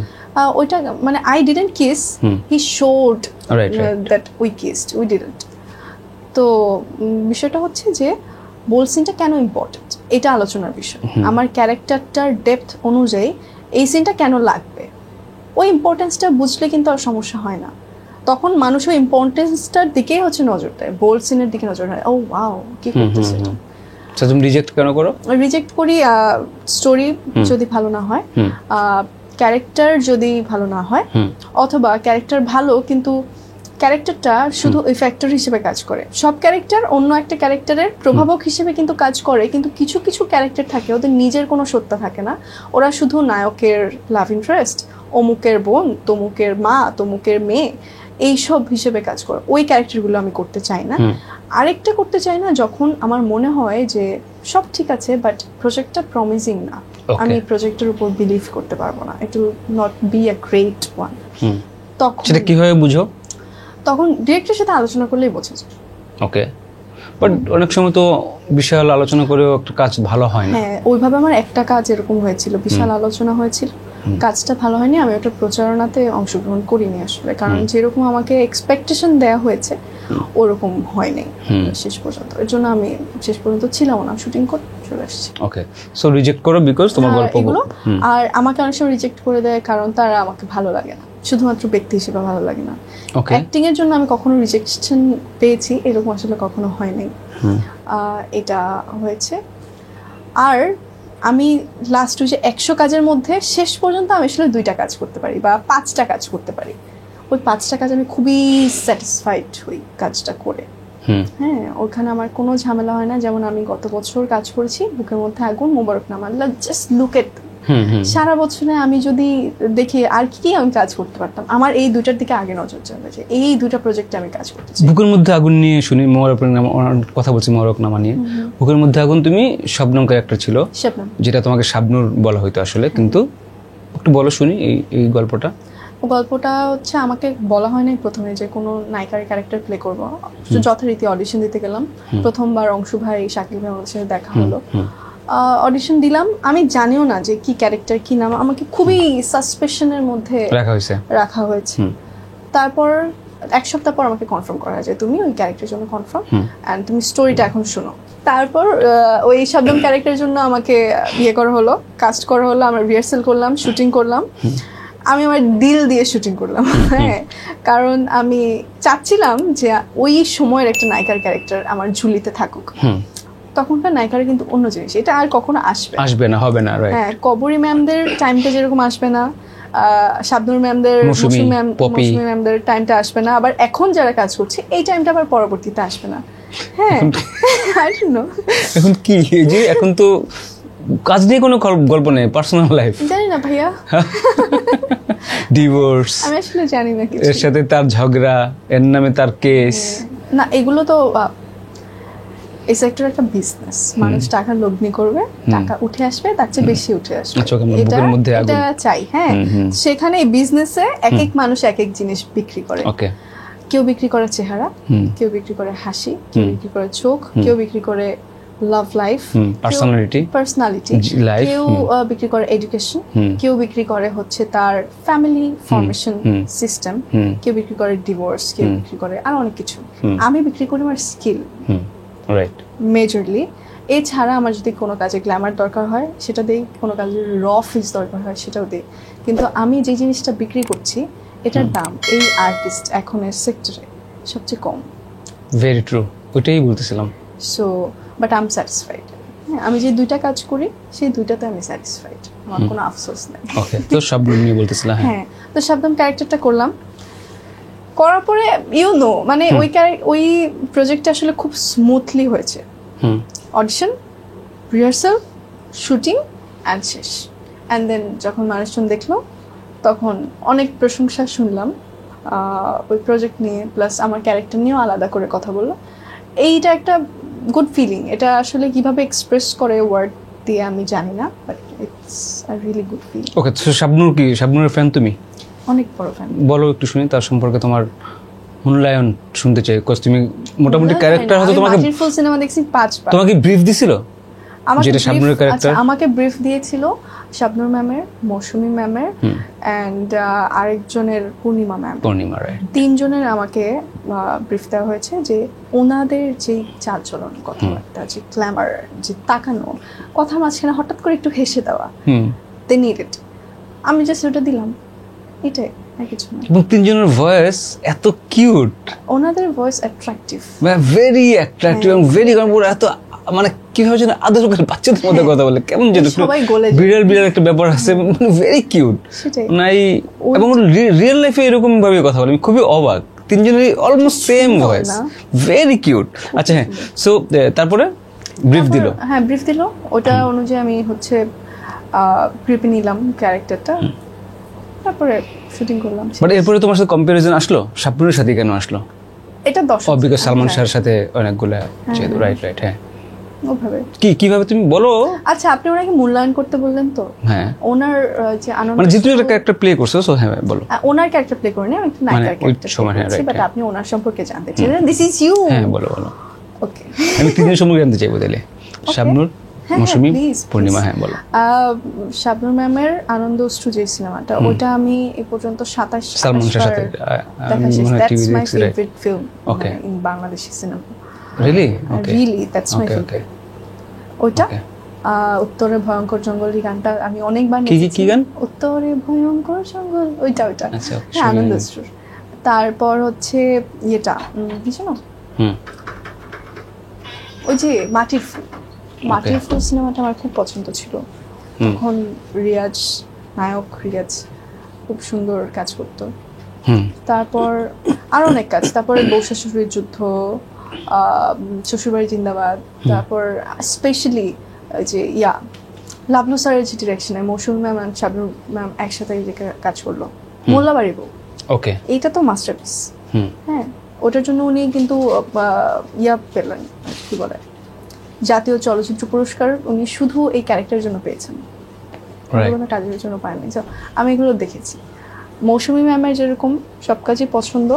Speaker 1: ওইটা মানে I didn't kiss, he showed
Speaker 2: Right, right.
Speaker 1: That we kissed, we didn't. তো বিষয়টা হচ্ছে যে বোল্ড সিনটা কেন ইম্পর্টেন্ট এটা আলোচনার বিষয়। আমার ক্যারেক্টারটার ডেপথ অনুযায়ী এই সিনটা কেন লাগবে, ওই ইম্পর্টেন্সটা বুঝলে কিন্তু আর সমস্যা হয় না। তখন মানুষ ওই ইম্পর্টেন্সটার দিকেই হচ্ছে নজর দেয়, বোল্ড সিনের দিকে নজর দেয়, ও ওয়াও কি করতেছে এটা।
Speaker 2: আচ্ছা তুমি রিজেক্ট কেন করো?
Speaker 1: রিজেক্ট করি স্টোরি যদি ভালো না হয়, ক্যারেক্টার যদি ভালো না হয়, অথবা ক্যারেক্টার ভালো কিন্তু ক্যারেক্টারটা শুধু ওই ফ্যাক্টর হিসেবে কাজ করে। সব ক্যারেক্টার অন্য একটা ক্যারেক্টারের প্রভাবক হিসেবে কিন্তু কাজ করে, কিন্তু কিছু কিছু ক্যারেক্টার থাকে ওদের নিজের কোনো সত্তা থাকে না, ওরা শুধু নায়কের লাভ ইন্টারেস্ট, অমুকের বোন, তমুকের মা, তমুকের মেয়ে, এইসব হিসেবে কাজ করে। ওই ক্যারেক্টারগুলো আমি করতে চাই না। আরেকটা করতে চাই না যখন আমার মনে হয় যে সব ঠিক আছে বাট প্রজেক্টটা প্রমিজিং না, আমি প্রজেক্টের উপর বিলিভ করতে পারবো না, it will not be a great one. তখন
Speaker 2: সেটা কিভাবে বুঝো?
Speaker 1: তখন ডিরেক্টরের সাথে আলোচনা করলেই বোঝা যায়।
Speaker 2: ওকে, বাট অনেক সময় তো বিশাল আলোচনা করেও একটা কাজ ভালো হয় না।
Speaker 1: হ্যাঁ, ওইভাবে আমার একটা কাজ এরকম হয়েছিল, বিশাল আলোচনা হয়েছিল, কাজটা ভালো হয়নি, আমি ওটা প্রচারণাতে অংশগ্রহণ করিনি আসলে, কারণ যেরকম আমাকে এক্সপেকটেশন দেওয়া হয়েছে ওরকম হয়নি শেষ পর্যন্ত। এর জন্য আমি শেষ পর্যন্ত ছিলাম না, শুটিং করে চলে আসছি।
Speaker 2: ওকে, সো রিজেক্ট করো বিকজ তোমার গল্প
Speaker 1: এগুলো। আর আমাকে অনেক সময় রিজেক্ট করে দেয় কারণ তারা আমাকে ভালো লাগে না, শুধুমাত্র ব্যক্তি হিসেবে ভালো লাগে না। অ্যাক্টিং এর জন্য আমি কখনো রিজেকশন পেয়েছি এরকম আসলে কখনো হয়নি, এটা হয়েছে। আর আমি লাস্ট ওই যে 100 কাজের মধ্যে শেষ পর্যন্ত আমি আসলে 2টা কাজ করতে পারি বা 5টা কাজ করতে পারি, ওই 5টা কাজ আমি খুবই স্যাটিসফাইড হই কাজটা করে। হ্যাঁ, ওখানে আমার কোনো ঝামেলা হয় না। যেমন আমি গত বছর কাজ করেছি বুকের মধ্যে আগুন, মোবারকনামা, জাস্ট লুক এট সারা বছরে আমি যদি দেখি আর কি আমি কাজ করতে পারতাম, আমার এই দুইটার দিকে আগে নজর যাবে যে এই দুইটা প্রজেক্টে আমি কাজ করতে চাই।
Speaker 2: বুকের মধ্যে আগুন নিয়ে শুনি, কথা বলছি মহরকনামা নিয়ে। বুকের মধ্যে আগুন তুমি শবনম ক্যারেক্টার ছিল, যেটা তোমাকে শাবনূর বলা হইতো আসলে, কিন্তু একটু বলো শুনি এই গল্পটা।
Speaker 1: গল্পটা হচ্ছে আমাকে বলা হয় নাই প্রথমে যে কোনো নায়িকার ক্যারেক্টার প্লে করবো, যথারীতি অডিশন দিতে গেলাম। প্রথমবার অংশু ভাই, শাকিব ভাই আমাদের সাথে দেখা হলো, অডিশন দিলাম। আমি জানিও না যে কি ক্যারেক্টার, কি নাম, আমাকে খুবই সাসপেশনের মধ্যে রাখা হয়েছে। তারপর এক সপ্তাহ পর আমাকে কনফার্ম করা যায় তুমি ওই ক্যারেক্টারের জন্য কনফার্ম, অ্যান্ড তুমি স্টোরিটা এখন শোনো। তারপর ওই শবনম ক্যারেক্টারের জন্য আমাকে করা হলো, কাস্ট করা হলো, আমরা রিহার্সাল করলাম, শুটিং করলাম। আমি আমার দিল দিয়ে শুটিং করলাম, হ্যাঁ, কারণ আমি চাচ্ছিলাম যে ওই সময়ের একটা নায়িকার ক্যারেক্টার আমার ঝুলিতে থাকুক। তখনকার নায়িকারা কিন্তু অন্য জিনিস, এটা আর কখনো আসবে না, হবে না। হ্যাঁ, কবরী ম্যামদের টাইমটা যেরকম আসবে না, শাবনূর ম্যামদের, মৌসুমী ম্যামদের টাইমটা আসবে না, আবার এখন যারা কাজ করছে এই টাইমটা আবার পরবর্তীতে আসবে না। হ্যাঁ,
Speaker 2: এখন কি যে এখন তো কাজ নিয়ে কোনো গল্প নেই, পার্সোনাল লাইফ
Speaker 1: জানি না ভাইয়া,
Speaker 2: ডিভোর্স,
Speaker 1: আমি আসলে জানি না কিছু,
Speaker 2: এর সাথে তার ঝগড়া, এর নামে তার কেস,
Speaker 1: না এগুলো তো এই সেক্টর একটা বিজনেস, মানুষ টাকা লগ্নি করবে, টাকা উঠে আসবে, তার চেয়ে বেশি উঠে আসবে, এটা চাই। হ্যাঁ, সেখানে এই বিজনেসে এক এক মানুষ এক এক জিনিস বিক্রি করে। কেউ বিক্রি করে চেহারা, কেউ বিক্রি করে হাসি, কেউ বিক্রি করে চোখ, কেউ বিক্রি করে লাভ লাইফ, পার্সোনালিটি, কেউ বিক্রি করে এডুকেশন, কেউ বিক্রি করে হচ্ছে তার ফ্যামিলি ফরমেশন সিস্টেম, কেউ বিক্রি করে ডিভোর্স, কেউ বিক্রি করে আর অনেক কিছু। আমি বিক্রি করি আমার স্কিল মেজরলি। এছাড়া আমার যদি কোনো কাজে গ্ল্যামার দরকার হয় সেটা দিই, কোনো কাজে র ফিস দরকার হয় সেটাও দিই, কিন্তু আমি যে জিনিসটা বিক্রি করছি এটার দাম এই আর্টিস্ট এখনের সেক্টরে সবচেয়ে কম।
Speaker 2: ভেরি ট্রু, ওইটাই বলতেছিলাম।
Speaker 1: So but I am satisfied, আমি যে দুইটা কাজ করি সেই দুইটাতে আমি স্যাটিসফাইড, আমার কোনো আফসোস নেই।
Speaker 2: ওকে, তো শবনম নিয়ে বলতেছিলাম।
Speaker 1: হ্যাঁ, তো শবনম ক্যারেক্টারটা করলাম, করার পরে মানে ওই প্রজেক্টটা আসলে খুব স্মুথলি হয়েছে। অডিশন, রিহার্সাল, শুটিং অ্যান্ড শেষ। অ্যান্ড দেন যখন মানুষজন দেখলো তখন অনেক প্রশংসা শুনলাম ওই প্রজেক্ট নিয়ে, প্লাস আমার ক্যারেক্টার নিয়েও আলাদা করে কথা বললো। এইটা একটা গুড ফিলিং, এটা আসলে কিভাবে এক্সপ্রেস করে ওয়ার্ড দিয়ে আমি জানি না, but it's a really good feeling.
Speaker 2: Okay, তো শাবনূর কি, শাবনূরের ফ্যান তুমি?
Speaker 1: অনেক বড় ফ্যান।
Speaker 2: বলো একটু শুনি তার সম্পর্কে, তোমার মূল্যায়ন শুনতে চাই। কজ তুমি মোটামুটি ক্যারেক্টার হয়তো তোমাকে
Speaker 1: ফুল সিনেমা দেখছি 5 বার।
Speaker 2: তোমাকে ব্রিফ দিছিল? যেটা শাবনূরের ক্যারেক্টার
Speaker 1: আমাকে ব্রিফ দিয়েছিল শাবনূর ম্যামের, মৌসুমী ম্যামের এন্ড আরেকজনের পূর্ণিমা ম্যাম,
Speaker 2: রাইট,
Speaker 1: তিনজনের আমাকে ব্রিফ দেওয়া হয়েছে যে ওনাদের যে চালচলন, কথাবার্তা, যে গ্ল্যামার, যে তাকানো, কথা মাঝখানে হঠাৎ করে একটু হেসে দেওয়া, দে নিড ইট। আমি জাস্ট ওটা দিলাম, এটাই, আর কিছু না।
Speaker 2: এবং তিনজনের ভয়েস এত কিউট,
Speaker 1: ওনাদের ভয়েস অ্যাট্রাকটিভ,
Speaker 2: ভেরি অ্যাট্রাকটিভ এবং ভেরি এত মানে কিভাবে যেন আদর করে বাচ্চাদের মধ্যে কথা বলে, কেমন যেন বিড়াল বিড়াল একটা ব্যাপার আছে, ভেরি কিউট নাই। এবং রিয়েল লাইফে এরকম ভাবে কথা বলে, আমি খুবই অবাক। তিনজনেরই almost same voice, very cute. আচ্ছা, হ্যাঁ, সো তারপরে ব্রিফ দিল?
Speaker 1: হ্যাঁ, ব্রিফ দিল, ওটা অনুযায়ী আমি হচ্ছে প্রিপে নিলাম ক্যারেক্টারটা, তারপরে শুটিং করলাম।
Speaker 2: বাট এরপরে তোমার সাথে কম্পারিজন আসলো, শাবনূরের সাথে কেন আসলো?
Speaker 1: এটা দর্শক,
Speaker 2: বিকজ সালমান শাহের সাথে অনেকগুলো, রাইট রাইট, হ্যাঁ,
Speaker 1: ওভাবে
Speaker 2: কিভাবে তুমি বলো?
Speaker 1: আচ্ছা, আপনি ওনাকে মূল্যায়ন করতে বললেন তো।
Speaker 2: হ্যাঁ,
Speaker 1: ওনার যে আনন্দ,
Speaker 2: মানে যেহেতু একটা ক্যারেক্টার প্লে করছো, সো হ্যাঁ বলো।
Speaker 1: ওনার ক্যারেক্টার প্লে করিনি, আমি একটা নায়িকার ক্যারেক্টার করছি, বাট আপনি ওনার সম্পর্কে জানতে চাইলেন, দিস ইজ ইউ।
Speaker 2: হ্যাঁ, বলো বলো।
Speaker 1: ওকে,
Speaker 2: আমি তিনজন সম্পর্কে জানতে চাইবো তাহলে, শাবনূর, মৌসুমী, পূর্ণিমা। হ্যাঁ, বলো।
Speaker 1: শাবনূর ম্যামের আনন্দ অশ্রু যে সিনেমাটা, ওটা আমি এ পর্যন্ত 27
Speaker 2: সালমান শাহের সাথে
Speaker 1: that's my favourite film in Bangladeshi cinema.
Speaker 2: Really?
Speaker 1: Really, that's my favourite. ওটা উত্তরে ভয়ঙ্কর জঙ্গল, এই গানটা আমি অনেকবার
Speaker 2: নিয়েছি। কি গান?
Speaker 1: উত্তরে ভয়ঙ্কর জঙ্গল, ওইটা। হ্যাঁ, আনন্দ অশ্রু। তারপর হচ্ছে ইয়েটা কি জানো, ওই যে মাটির ফুল, মাটির ফুল সিনেমাটা আমার খুব পছন্দ ছিল। তখন রিয়াজ, নায়ক রিয়াজ খুব সুন্দর কাজ করতো। তারপর আরো অনেক কাজ, তারপরে বউ শাশুড়ির যুদ্ধ, শ্বশুরবাড়ি জিন্দাবাদ, তারপর স্পেশালি যে লাবলু স্যারের যে ডিরেকশনে মৌসুমী ম্যাম আর শাবনূর ম্যাম একসাথে কাজ করলো, মোল্লাবাড়ি বউ,
Speaker 2: ওকে,
Speaker 1: এইটা তো মাস্টারপিস। হ্যাঁ, ওটার জন্য উনি কিন্তু ইয়া পেলেন, কি বলে, জাতীয় চলচ্চিত্র পুরস্কার উনি শুধু এই ক্যারেক্টারের জন্য পেয়েছেন, কোনো কাজের জন্য পায়নি। তো আমি এগুলো দেখেছি। মৌসুমী ম্যামের যেরকম সব কাজই পছন্দ,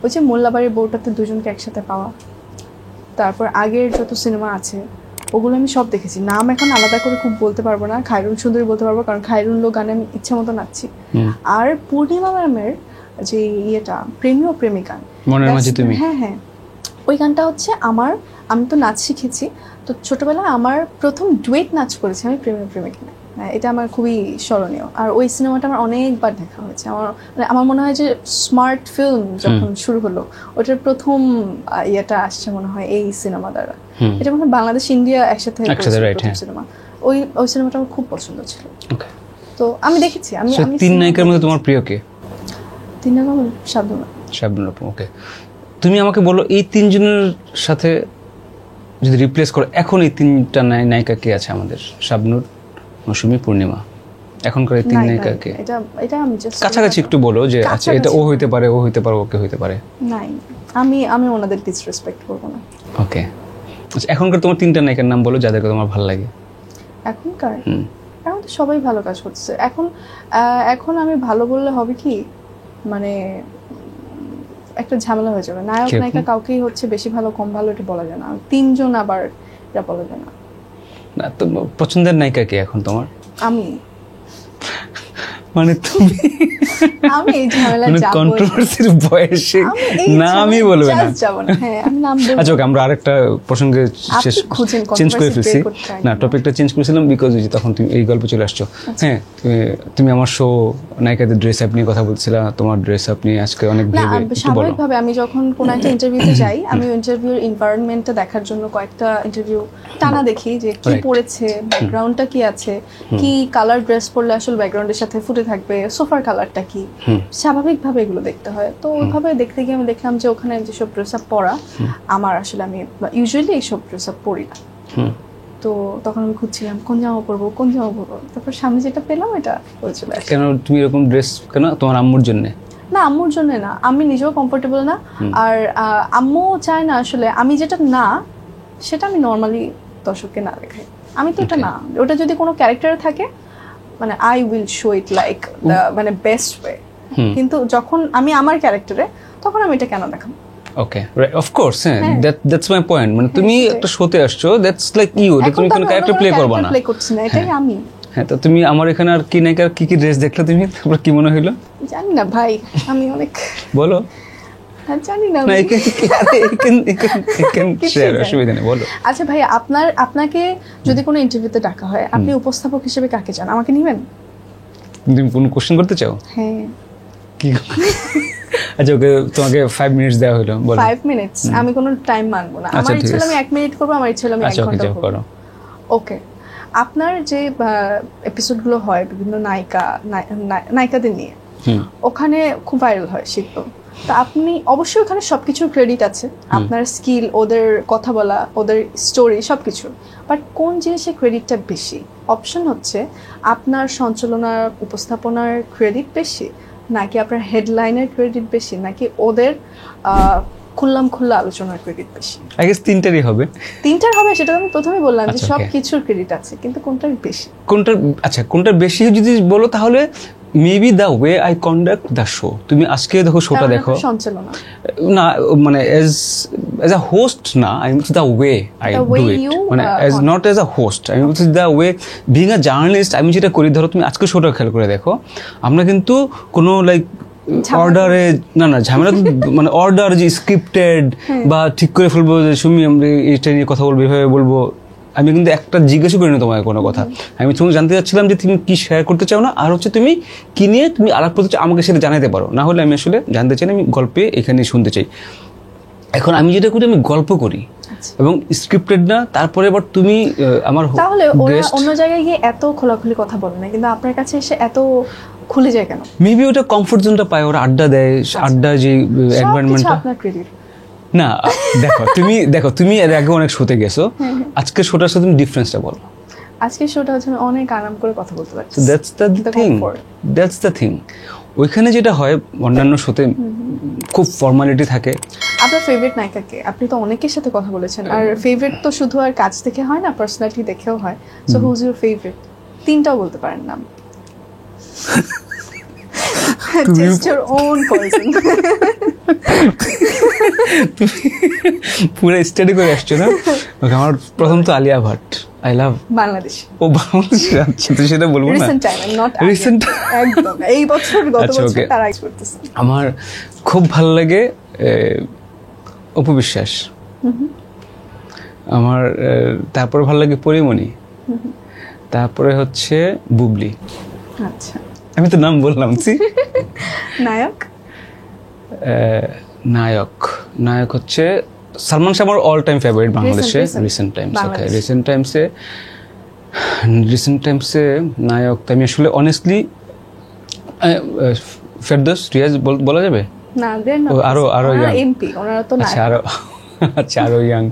Speaker 1: ওই যে মোল্লাবাড়ির বউটাতে দুজনকে একসাথে পাওয়া, তারপর আগের যত সিনেমা আছে ওগুলো আমি সব দেখেছি। নাম এখন আলাদা করে খুব বলতে পারবো না, খায়রুল সুন্দরী বলতে পারবো কারণ খায়রুল লো গানে আমি ইচ্ছা মতো নাচছি। আর পূর্ণিমা ম্যামের যে ইয়েটা প্রেমী ও প্রেমিকা,
Speaker 2: মনের মাঝে তুমি,
Speaker 1: হ্যাঁ হ্যাঁ, ওই গানটা হচ্ছে আমি তো নাচ শিখেছি, তো ছোটবেলায় আমার প্রথম ডুয়েট নাচ করেছি আমি প্রেমী ও প্রেমিকা। এটা আমার খুবই স্মরণীয়। আর ওই সিনেমাটা আমার অনেকবার দেখা হয়েছে। আমার মনে হয় যে স্মার্ট ফিল্ম যখন শুরু হলো, ওটার প্রথম ইয়েটা আসছে মনে হয় এই সিনেমা দ্বারা। এটা মনে হয় বাংলাদেশ ইন্ডিয়া একসাথে সিনেমা। ওই সিনেমাটা আমার খুব পছন্দ ছিল। তো আমি দেখেছি। আমি
Speaker 2: তিন নায়িকার মধ্যে তোমার প্রিয় কে?
Speaker 1: তিন নায়িকা শাবনূর।
Speaker 2: ওকে, তুমি আমাকে বলো এই তিনজনের সাথে যদি রিপ্লেস করো, এখন এই তিনটা নায়িকা কে আছে আমাদের? শাবনূর, মৌসুমী, পূর্ণিমা, এখনকার এই তিন নায়িকাকে
Speaker 1: এটা আমি জাস্ট
Speaker 2: কাছাকাছি একটু বলো যে আচ্ছা এটা ও হইতে পারে, ও হইতে পারে, ওকে হইতে পারে।
Speaker 1: নাই, আমি ওনাদের ডিসরেসপেক্ট করব না।
Speaker 2: ওকে, আচ্ছা এখনকার তোমার তিনটা নায়িকার নাম বলো যাদেরকে তোমার ভালো লাগে।
Speaker 1: এখনকার এখন তো সবাই ভালো কাজ করছে। এখন আমি ভালো বললে হবে কি, মানে একটা ঝামেলা হয়ে যাবে। নায়ক নায়িকা কাউকেই হচ্ছে বেশি ভালো কম ভালো এটা বলা যায় না, তিনজন আবার এটা বলা যায় না।
Speaker 2: না তো পছন্দের নায়িকা কে এখন তোমার?
Speaker 1: আমি
Speaker 2: মানে তুমি
Speaker 1: আমি এই ঝামেলা
Speaker 2: যাব কন্ট্রোভার্সির বয়সে না আমি বলবো না,
Speaker 1: যাব না। হ্যাঁ আমি নাম বলবো।
Speaker 2: আচ্ছা ওকে, আমরা আরেকটা প্রসঙ্গে চেঞ্জ করে ফেলছি। না, টপিকটা চেঞ্জ করেছিলাম বিকজ তখন তুমি এই গল্প চলে আসছো। হ্যাঁ, তুমি আমার শো নায়িকাদের ড্রেস আপ নিয়ে কথা বলছিলা, তোমার ড্রেস আপ নিয়ে আজকে অনেক ভেবে
Speaker 1: স্বাভাবিকভাবে আমি যখন কোন একটা ইন্টারভিউতে যাই, আমি ইন্টারভিউর এনভায়রনমেন্টটা দেখার জন্য কয়েকটা ইন্টারভিউ টানা দেখি যে কি পড়েছে, ব্যাকগ্রাউন্ডটা কি আছে, কি কালার ড্রেস পরলে আসলে ব্যাকগ্রাউন্ডের সাথে ফুটে থাকবে, সোফার কালারটা কি, স্বাভাবিকভাবে এগুলো দেখতে হয়। তো ওইভাবে দেখতে গিয়ে আমি দেখলাম যে ওখানে যেসব ড্রেস আপ পরা আমার আসলে আমি ইউজুয়ালি এইসব ড্রেস আপ পরি না। তো তখন আমি খুঁজছিলাম কোন জামা পরবো। তারপর সামনে যেটা পেলাম এটা চলে আসে।
Speaker 2: কেন তুমি এরকম ড্রেস কেন? তোমার আম্মুর জন্য?
Speaker 1: না, আম্মুর জন্য না, আমি নিজেও কমফোর্টেবল না। আর আম্মু চায় না আসলে আমি যেটা না সেটা আমি নর্মালি দর্শককে না দেখাই। আমি তো এটা না, ওটা যদি কোনো ক্যারেক্টারে থাকে মানে I will show it like the মানে বেস্ট ওয়ে। কিন্তু যখন আমি আমার ক্যারেক্টারে, তখন আমি এটা কেন দেখাবো?
Speaker 2: ওকে, অফ কোর্স, হ্যাঁ, দ্যাটস মাই পয়েন্ট। মানে তুমি একটা শোতে আসছো, দ্যাটস লাইক ইউ, তুমি কোনো ক্যারেক্টার প্লে করবে না,
Speaker 1: প্লে করছি না, এটাই আমি।
Speaker 2: হ্যাঁ, তো তুমি আমার এখানে আর কি নায়িকার কি কি ড্রেস দেখলে তুমি, তারপর কি মনে হলো?
Speaker 1: জানি না ভাই, আমি অনেক
Speaker 2: বলো।
Speaker 1: জানি না,
Speaker 2: অসুবিধা নেই, বলো।
Speaker 1: আচ্ছা ভাই, আপনাকে যদি কোনো ইন্টারভিউতে ডাকা হয়, আপনি উপস্থাপক হিসেবে কাকে চান? আমাকে নিবেন?
Speaker 2: তুমি কোনো কোশ্চেন করতে চাও?
Speaker 1: হ্যাঁ।
Speaker 2: কি? আচ্ছা ওকে, তোমাকে 5 মিনিটস দেওয়া হলো, বলো।
Speaker 1: 5 মিনিটস? আমি কোনো টাইম মানবো না। আমার ইচ্ছা হলো আমি 1 মিনিট করবো, আমার ইচ্ছা হলো আমি 1 ঘন্টা করবো। ওকে, আপনার যে এপিসোডগুলো হয় বিভিন্ন নায়িকাদের নিয়ে, ওখানে খুব ভাইরাল হয় শিল্প। তা আপনি অবশ্যই ওখানে সবকিছুর ক্রেডিট আছে, আপনার স্কিল, ওদের কথা বলা, ওদের স্টোরি সবকিছু, বাট কোন জিনিসের ক্রেডিটটা বেশি? অপশন হচ্ছে আপনার সঞ্চালনার উপস্থাপনার ক্রেডিট বেশি, নাকি আপনার হেডলাইনের ক্রেডিট বেশি, নাকি ওদের খোলা আলোচনার ক্রেডিট বেশি?
Speaker 2: আই গেস তিনটারই হবে।
Speaker 1: তিনটার হবে, সেটা আমি প্রথমেই বললাম যে সব কিছুর ক্রেডিট আছে, কিন্তু কোনটার বেশি?
Speaker 2: কোনটার বেশি যদি বলো তাহলে maybe the way I conduct the show. তুমি আজকে দেখো শোটা দেখো,
Speaker 1: সঞ্চালনা
Speaker 2: না মানে এজ আ হোস্ট না, I mean the way I do it, মানে as not as a host, I mean the way being a journalist. আমি যেটা করি, ধরো তুমি আজকে শোটা খেয়াল করে দেখো, আমরা কিন্তু কোনো লাইক অর্ডারে না ঝামেলা, মানে অর্ডার যে স্ক্রিপ্টেড বা ঠিক করে ফেলবো যে সুমি আমরা এটা নিয়ে কথা বলবো, এভাবে বলবো, আমি কিন্তু একটা জিজ্ঞাসা করি না তোমায় কোনো কথা। আমি তোমাকে জানতে চাচ্ছিলাম যে তুমি কি শেয়ার করতে চাও না, আর হচ্ছে তুমি কি নিয়ে তুমি আলাপ করতে চাও, আমাকে সেটা জানাতে পারো। না হলে আমি আসলে জানতে চাই না, আমি গল্পে এখানে শুনতে চাই। এখন আমি যেটা করি, আমি গল্প করি এবং স্ক্রিপ্টেড না। তারপরে এবার তুমি আমার
Speaker 1: তাহলে অন্য জায়গায় গিয়ে এত খোলাখুলি কথা বলে না, কিন্তু আপনার কাছে এসে এত খুলে যায় কেন?
Speaker 2: মেবি ওটা কমফোর্ট জোনটা পায়, ওরা আড্ডা দেয়, আড্ডা যে এনভায়রনমেন্টটা।
Speaker 1: আপনার ক্রেডিট
Speaker 2: না, দেখো তুমি এর আগে অনেক শোতে গেছো, আজকে শোটার সাথে তুমি ডিফারেন্সটা বলো।
Speaker 1: আজকের শোটা হচ্ছে আমি অনেক আরাম করে কথা বলতে পারছি।
Speaker 2: So that's the thing. ওইখানে যেটা হয় অন্যান্য শোতে খুব ফর্মালিটি থাকে।
Speaker 1: আপনার ফেভারিট নায়িকা কে? আপনি তো অনেকের সাথে কথা বলেছেন, আর ফেভারিট তো শুধু আর কাজ দেখে হয় না, পার্সোনালিটি দেখেও হয়। So who is your favourite? তিনটাও বলতে পারেন নাম। Just your own person.
Speaker 2: পুরো স্টাডি করে আসছো না? আমার প্রথম তো আলিয়া ভাট, আই লাভ
Speaker 1: বাংলাদেশ।
Speaker 2: ও বাংলাদেশ, আচ্ছা তো সেটা বলবো না।
Speaker 1: রিসেন্ট টাইম, নট
Speaker 2: রিসেন্ট,
Speaker 1: একদম এই বছর, গত বছর তার আগে করতেছে।
Speaker 2: আমার খুব ভালো লাগে অপু বিশ্বাস, আমার তারপরে ভালো লাগে পরিমণি, তারপরে হচ্ছে বুবলি।
Speaker 1: আচ্ছা,
Speaker 2: আমি তো নাম বললাম।
Speaker 1: নায়ক
Speaker 2: নায়ক হচ্ছে সালমান শাহ, আমার অল টাইম ফেভারিট বাংলাদেশে। রিসেন্ট টাইমসে নায়ক আমি আসলে অনেস্টলি ফেরদৌস, রিয়াজ বলা যাবে
Speaker 1: না? দেন না,
Speaker 2: আরো ইয়াং
Speaker 1: এমপি, ওনারা তো
Speaker 2: আচ্ছা আরো ইয়াং।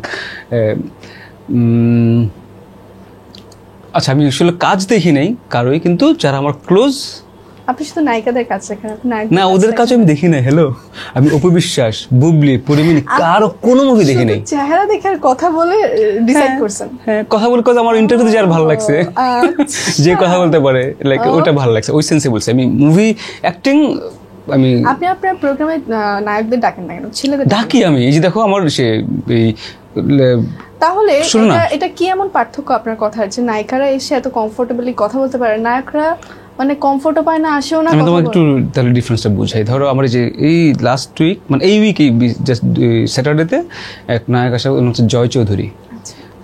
Speaker 2: আচ্ছা, আমি আসলে কাজ দেখি নাই কারোই, কিন্তু যারা আমার ক্লোজ।
Speaker 1: আপনি শুধু নায়িকাদের কাজ দেখেন?
Speaker 2: না, ওদের কাজ আমি দেখি না। হ্যালো, আমি অপু বিশ্বাস, বুবলি, পরিমণি কারো কোনো মুভি দেখি নাই।
Speaker 1: চেহারা দেখে আর কথা বলে ডিসাইড করছেন?
Speaker 2: হ্যাঁ, কথা বলে আমার ইন্টারভিউতে যার ভালো লাগছে, যে কথা বলতে পারে, লাইক ওটা ভালো লাগছে, ওই সেন্সে বলছে। আমি মুভি অ্যাক্টিং
Speaker 1: আপনি আপনার প্রোগ্রামে নায়কদের ডাকেন না কেন? ছেলেদের
Speaker 2: ডাকি আমি। এই যে দেখো আমার সে এই
Speaker 1: তাহলে এটা কি এমন পার্থক্য আপনার কথার, যে নায়িকারা এসে এত কমফোর্টেবলি কথা বলতে পারে, নায়করা মানে কমফোর্টও পায় না, আসেও না?
Speaker 2: আমি তোমাকে একটু তাহলে ডিফারেন্সটা বুঝাই। ধরো আমার যে এই লাস্ট উইক, মানে এই উইক, এই জাস্ট স্যাটারডেতে এক নায়ক আসা, হচ্ছে জয় চৌধুরী।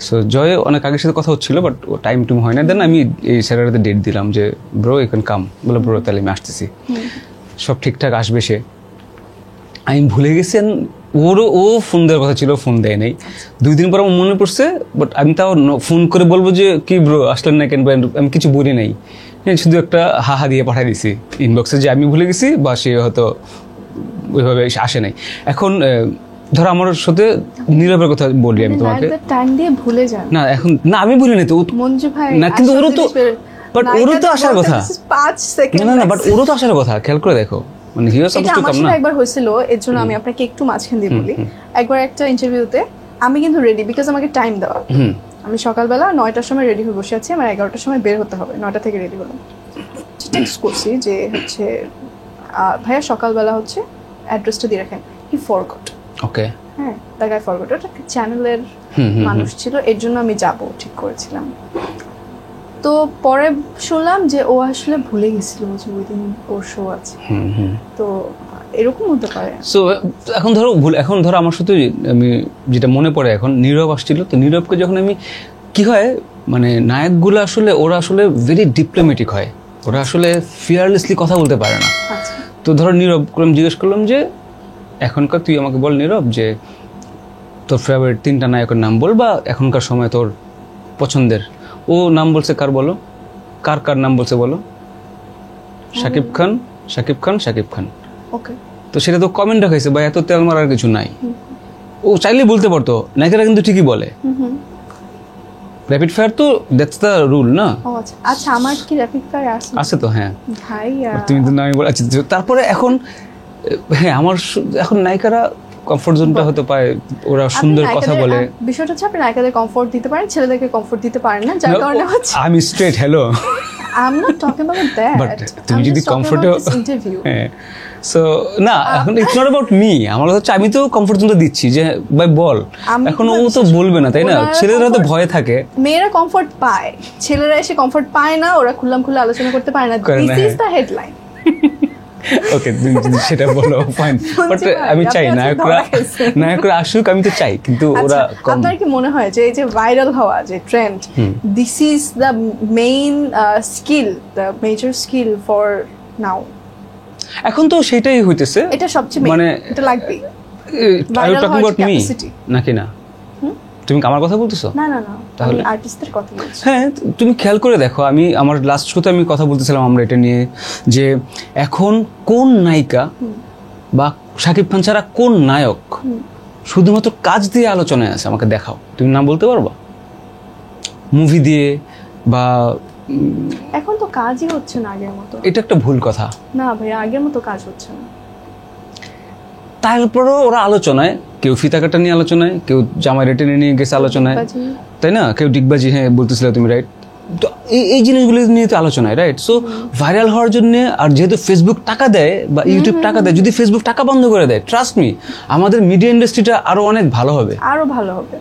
Speaker 2: সো জয় অনেক আগের সাথে কথা হচ্ছিল, বাট ও টাইম টুম হয় না। দেন আমি এই স্যাটারডেতে ডেট দিলাম যে ব্রো ইউ ক্যান কাম, বলে ব্রো তাহলে আমি আসতেছি, সব ঠিকঠাক আসবে। সে আমি ভুলে গেছি, ও ফোন দেওয়ার কথা ছিল, ফোন দেয় নাই। 2 দিন পর আমার মনে পড়ছে, বাট আমি তাও ফোন করে বলবো যে কি ব্রো আসলেন না কেন, আমি কিছু বলি নাই, শুধু একটা হাহা দিয়ে পাঠিয়ে দিছি ইনবক্সে যে আমি ভুলে গেছি, বা সে হয়তো ওইভাবে আসে নাই। এখন ধরো আমার সাথে নীরবের কথা বলি আমি তোমাকে,
Speaker 1: টাইম দিয়ে ভুলে যান
Speaker 2: না এখন না, আমি ভুলি নাই তো
Speaker 1: মঞ্জু ভাই
Speaker 2: না, কিন্তু ওরও তো, বাট ওরও তো আসার কথা।
Speaker 1: 5 সেকেন্ড
Speaker 2: না, বাট ওরও তো আসার কথা, খেয়াল করে দেখো। মানে হিরো সাপোজ টু কাম না।
Speaker 1: একবার হয়েছিল, এর জন্য আমি আপনাকে একটু মাঝখান দিয়ে বলি। একবার একটা ইন্টারভিউতে আমি কিন্তু রেডি, বিকজ আমাকে টাইম দেওয়া। আমি সকালবেলা 9টার সময় রেডি হয়ে বসে আছি, আমার 11টার সময় বের হতে হবে, 9টা থেকে রেডি হলাম। টেক্সট করছি যে হচ্ছে ভাইয়া সকালবেলা হচ্ছে অ্যাড্রেসটা দিয়ে রাখেন। হি ফরগট।
Speaker 2: ওকে,
Speaker 1: হ্যাঁ, দ্য গাই ফরগট। ওটা চ্যানেলের মানুষ ছিল, এর জন্য আমি যাব ঠিক করেছিলাম। তো পরে শুনলাম যে ও আসলে ভুলে গেছিল যে ওই দিন ওর শো আছে। তো এরকম হতে পারে। সো
Speaker 2: এখন ধরো আমার সাথে আমি যেটা মনে পড়ে, এখন নীরব আসছিল, তো নীরবকে যখন আমি কি হয়, মানে নায়কগুলো আসলে ওরা আসলে ভেরি ডিপ্লোম্যাটিক হয়, ওরা আসলে ফিয়ারলেসলি কথা বলতে পারে না। তো ধরো নীরব আমি জিজ্ঞেস করলাম যে এখনকার, তুই আমাকে বল নীরব, যে তোর ফেভারিট 3টা নায়কের নাম বল, বা এখনকার সময় তোর পছন্দের। ও নাম বলছে, কার বলো, কার নাম বলছে বলো? শাকিব খান। ওকে, তো সেটা তো কমেন্ট রাখাইছে, বা এত তেল মারার কিছু নাই। ও চাইলে বলতে পারতো, নায়িকারা কিন্তু ঠিকই বলে। র্যাপিড ফায়ার তো দ্যাটস দ্য রুল না?
Speaker 1: আচ্ছা, আমার কি র্যাপিড ফায়ার আছে
Speaker 2: তো? হ্যাঁ
Speaker 1: ভাইয়া,
Speaker 2: তুমি তো নামই বল। আচ্ছা, তারপরে এখন হ্যাঁ, আমার এখন নায়িকারা কমফোর্ট জোনটা হতে পারে, ওরা সুন্দর কথা বলে।
Speaker 1: বিষয়টা হচ্ছে আপনি নায়িকাদের কমফোর্ট দিতে পারেন, ছেলেদেরকে কমফোর্ট দিতে পারেন না, যার কারণে হচ্ছে
Speaker 2: আমি straight. Hello,
Speaker 1: I'm not talking about that.
Speaker 2: But তুমি যদি কমফোর্টেবল, হ্যাঁ, সো না, এখন ইটস নট অ্যাবাউট মি। আমার হচ্ছে আমি তো কমফোর্ট জোনটা দিচ্ছি, যে ভাই বল। এখন ও তো বলবে না, তাই না? ছেলেরা তো ভয় থাকে।
Speaker 1: মেয়েরা কমফোর্ট পায়, ছেলেরা এসে কমফোর্ট পায় না, ওরা খুললাম খুলে আলোচনা করতে পারে না। This is the headline.
Speaker 2: Okay, তুমি যদি সেটা বলো ফাইন, বাট আমি চাই নায়করা আসুক, আমি তো চাই, কিন্তু ওরা।
Speaker 1: আপনার কি মনে হয় যে এই যে ভাইরাল হওয়া, যে trend, this is the main skill, the major skill for now? এখন
Speaker 2: তো সেটাই হইতেছে,
Speaker 1: এটা সবচেয়ে মানে এটা লাগবে।
Speaker 2: Are you talking about me নাকি না? তুমি আমার কথা বলতেছো?
Speaker 1: না, তাহলে আর্টিস্টদের কথা বলছি।
Speaker 2: হ্যাঁ, তুমি খেয়াল করে দেখো, আমি আমার লাস্ট শোতে আমি কথা বলতেছিলাম আমরা এটা নিয়ে, যে এখন কোন নায়িকা বা শাকিব খান ছাড়া কোন নায়ক শুধুমাত্র কাজ দিয়ে আলোচনায় আছে, আমাকে দেখাও। তুমি নাম বলতে পারবা? মুভি দিয়ে, বা
Speaker 1: এখন তো কাজই হচ্ছে না আগের মতো।
Speaker 2: এটা একটা ভুল কথা
Speaker 1: না ভাই, আগের মতো কাজ হচ্ছে না।
Speaker 2: তারপরেও ওরা আলোচনায়, কেউ ফিতা কাটা নিয়ে আলোচনায়, কেউ জামাই রেটে নিয়ে গেছে আলোচনায়, তাই না, কেউ ডিগবাজি, হ্যাঁ বলতেছিলে তুমি, রাইট। তো এই জিনিসগুলো নিয়ে তো আলোচনায়, রাইট। সো ভাইরাল হওয়ার জন্য, আর যেহেতু ফেসবুক টাকা দেয় বা ইউটিউব টাকা দেয়, যদি ফেসবুক টাকা বন্ধ করে দেয়, ট্রাস্ট মি, আমাদের মিডিয়া ইন্ডাস্ট্রিটা আরো অনেক ভালো হবে,
Speaker 1: আরো ভালো হবে,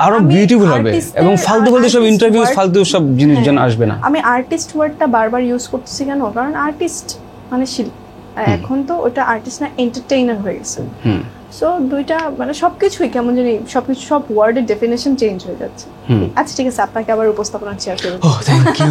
Speaker 2: আরো বিউটিফুল হবে, এবং ফালতু বলতে সব ইন্টারভিউ, ফালতু সব জিনিস যেন আসবে না।
Speaker 1: আমি আর্টিস্ট ওয়ার্ডটা বারবার ইউজ করতেছি কেন, কারণ আর্টিস্ট মানে শিল্পী, আর এখন তো ওটা আর্টিস্ট না, এন্টারটেইনার হয়ে গেছে। সো দুইটা মানে সবকিছুই কেমন জানি, সবকিছু সব ওয়ার্ডের ডেফিনেশন চেঞ্জ হয়ে যাচ্ছে। আচ্ছা ঠিক আছে, আপনাকে আবার উপস্থাপনা শেয়ার করব।
Speaker 2: ও থ্যাংক ইউ।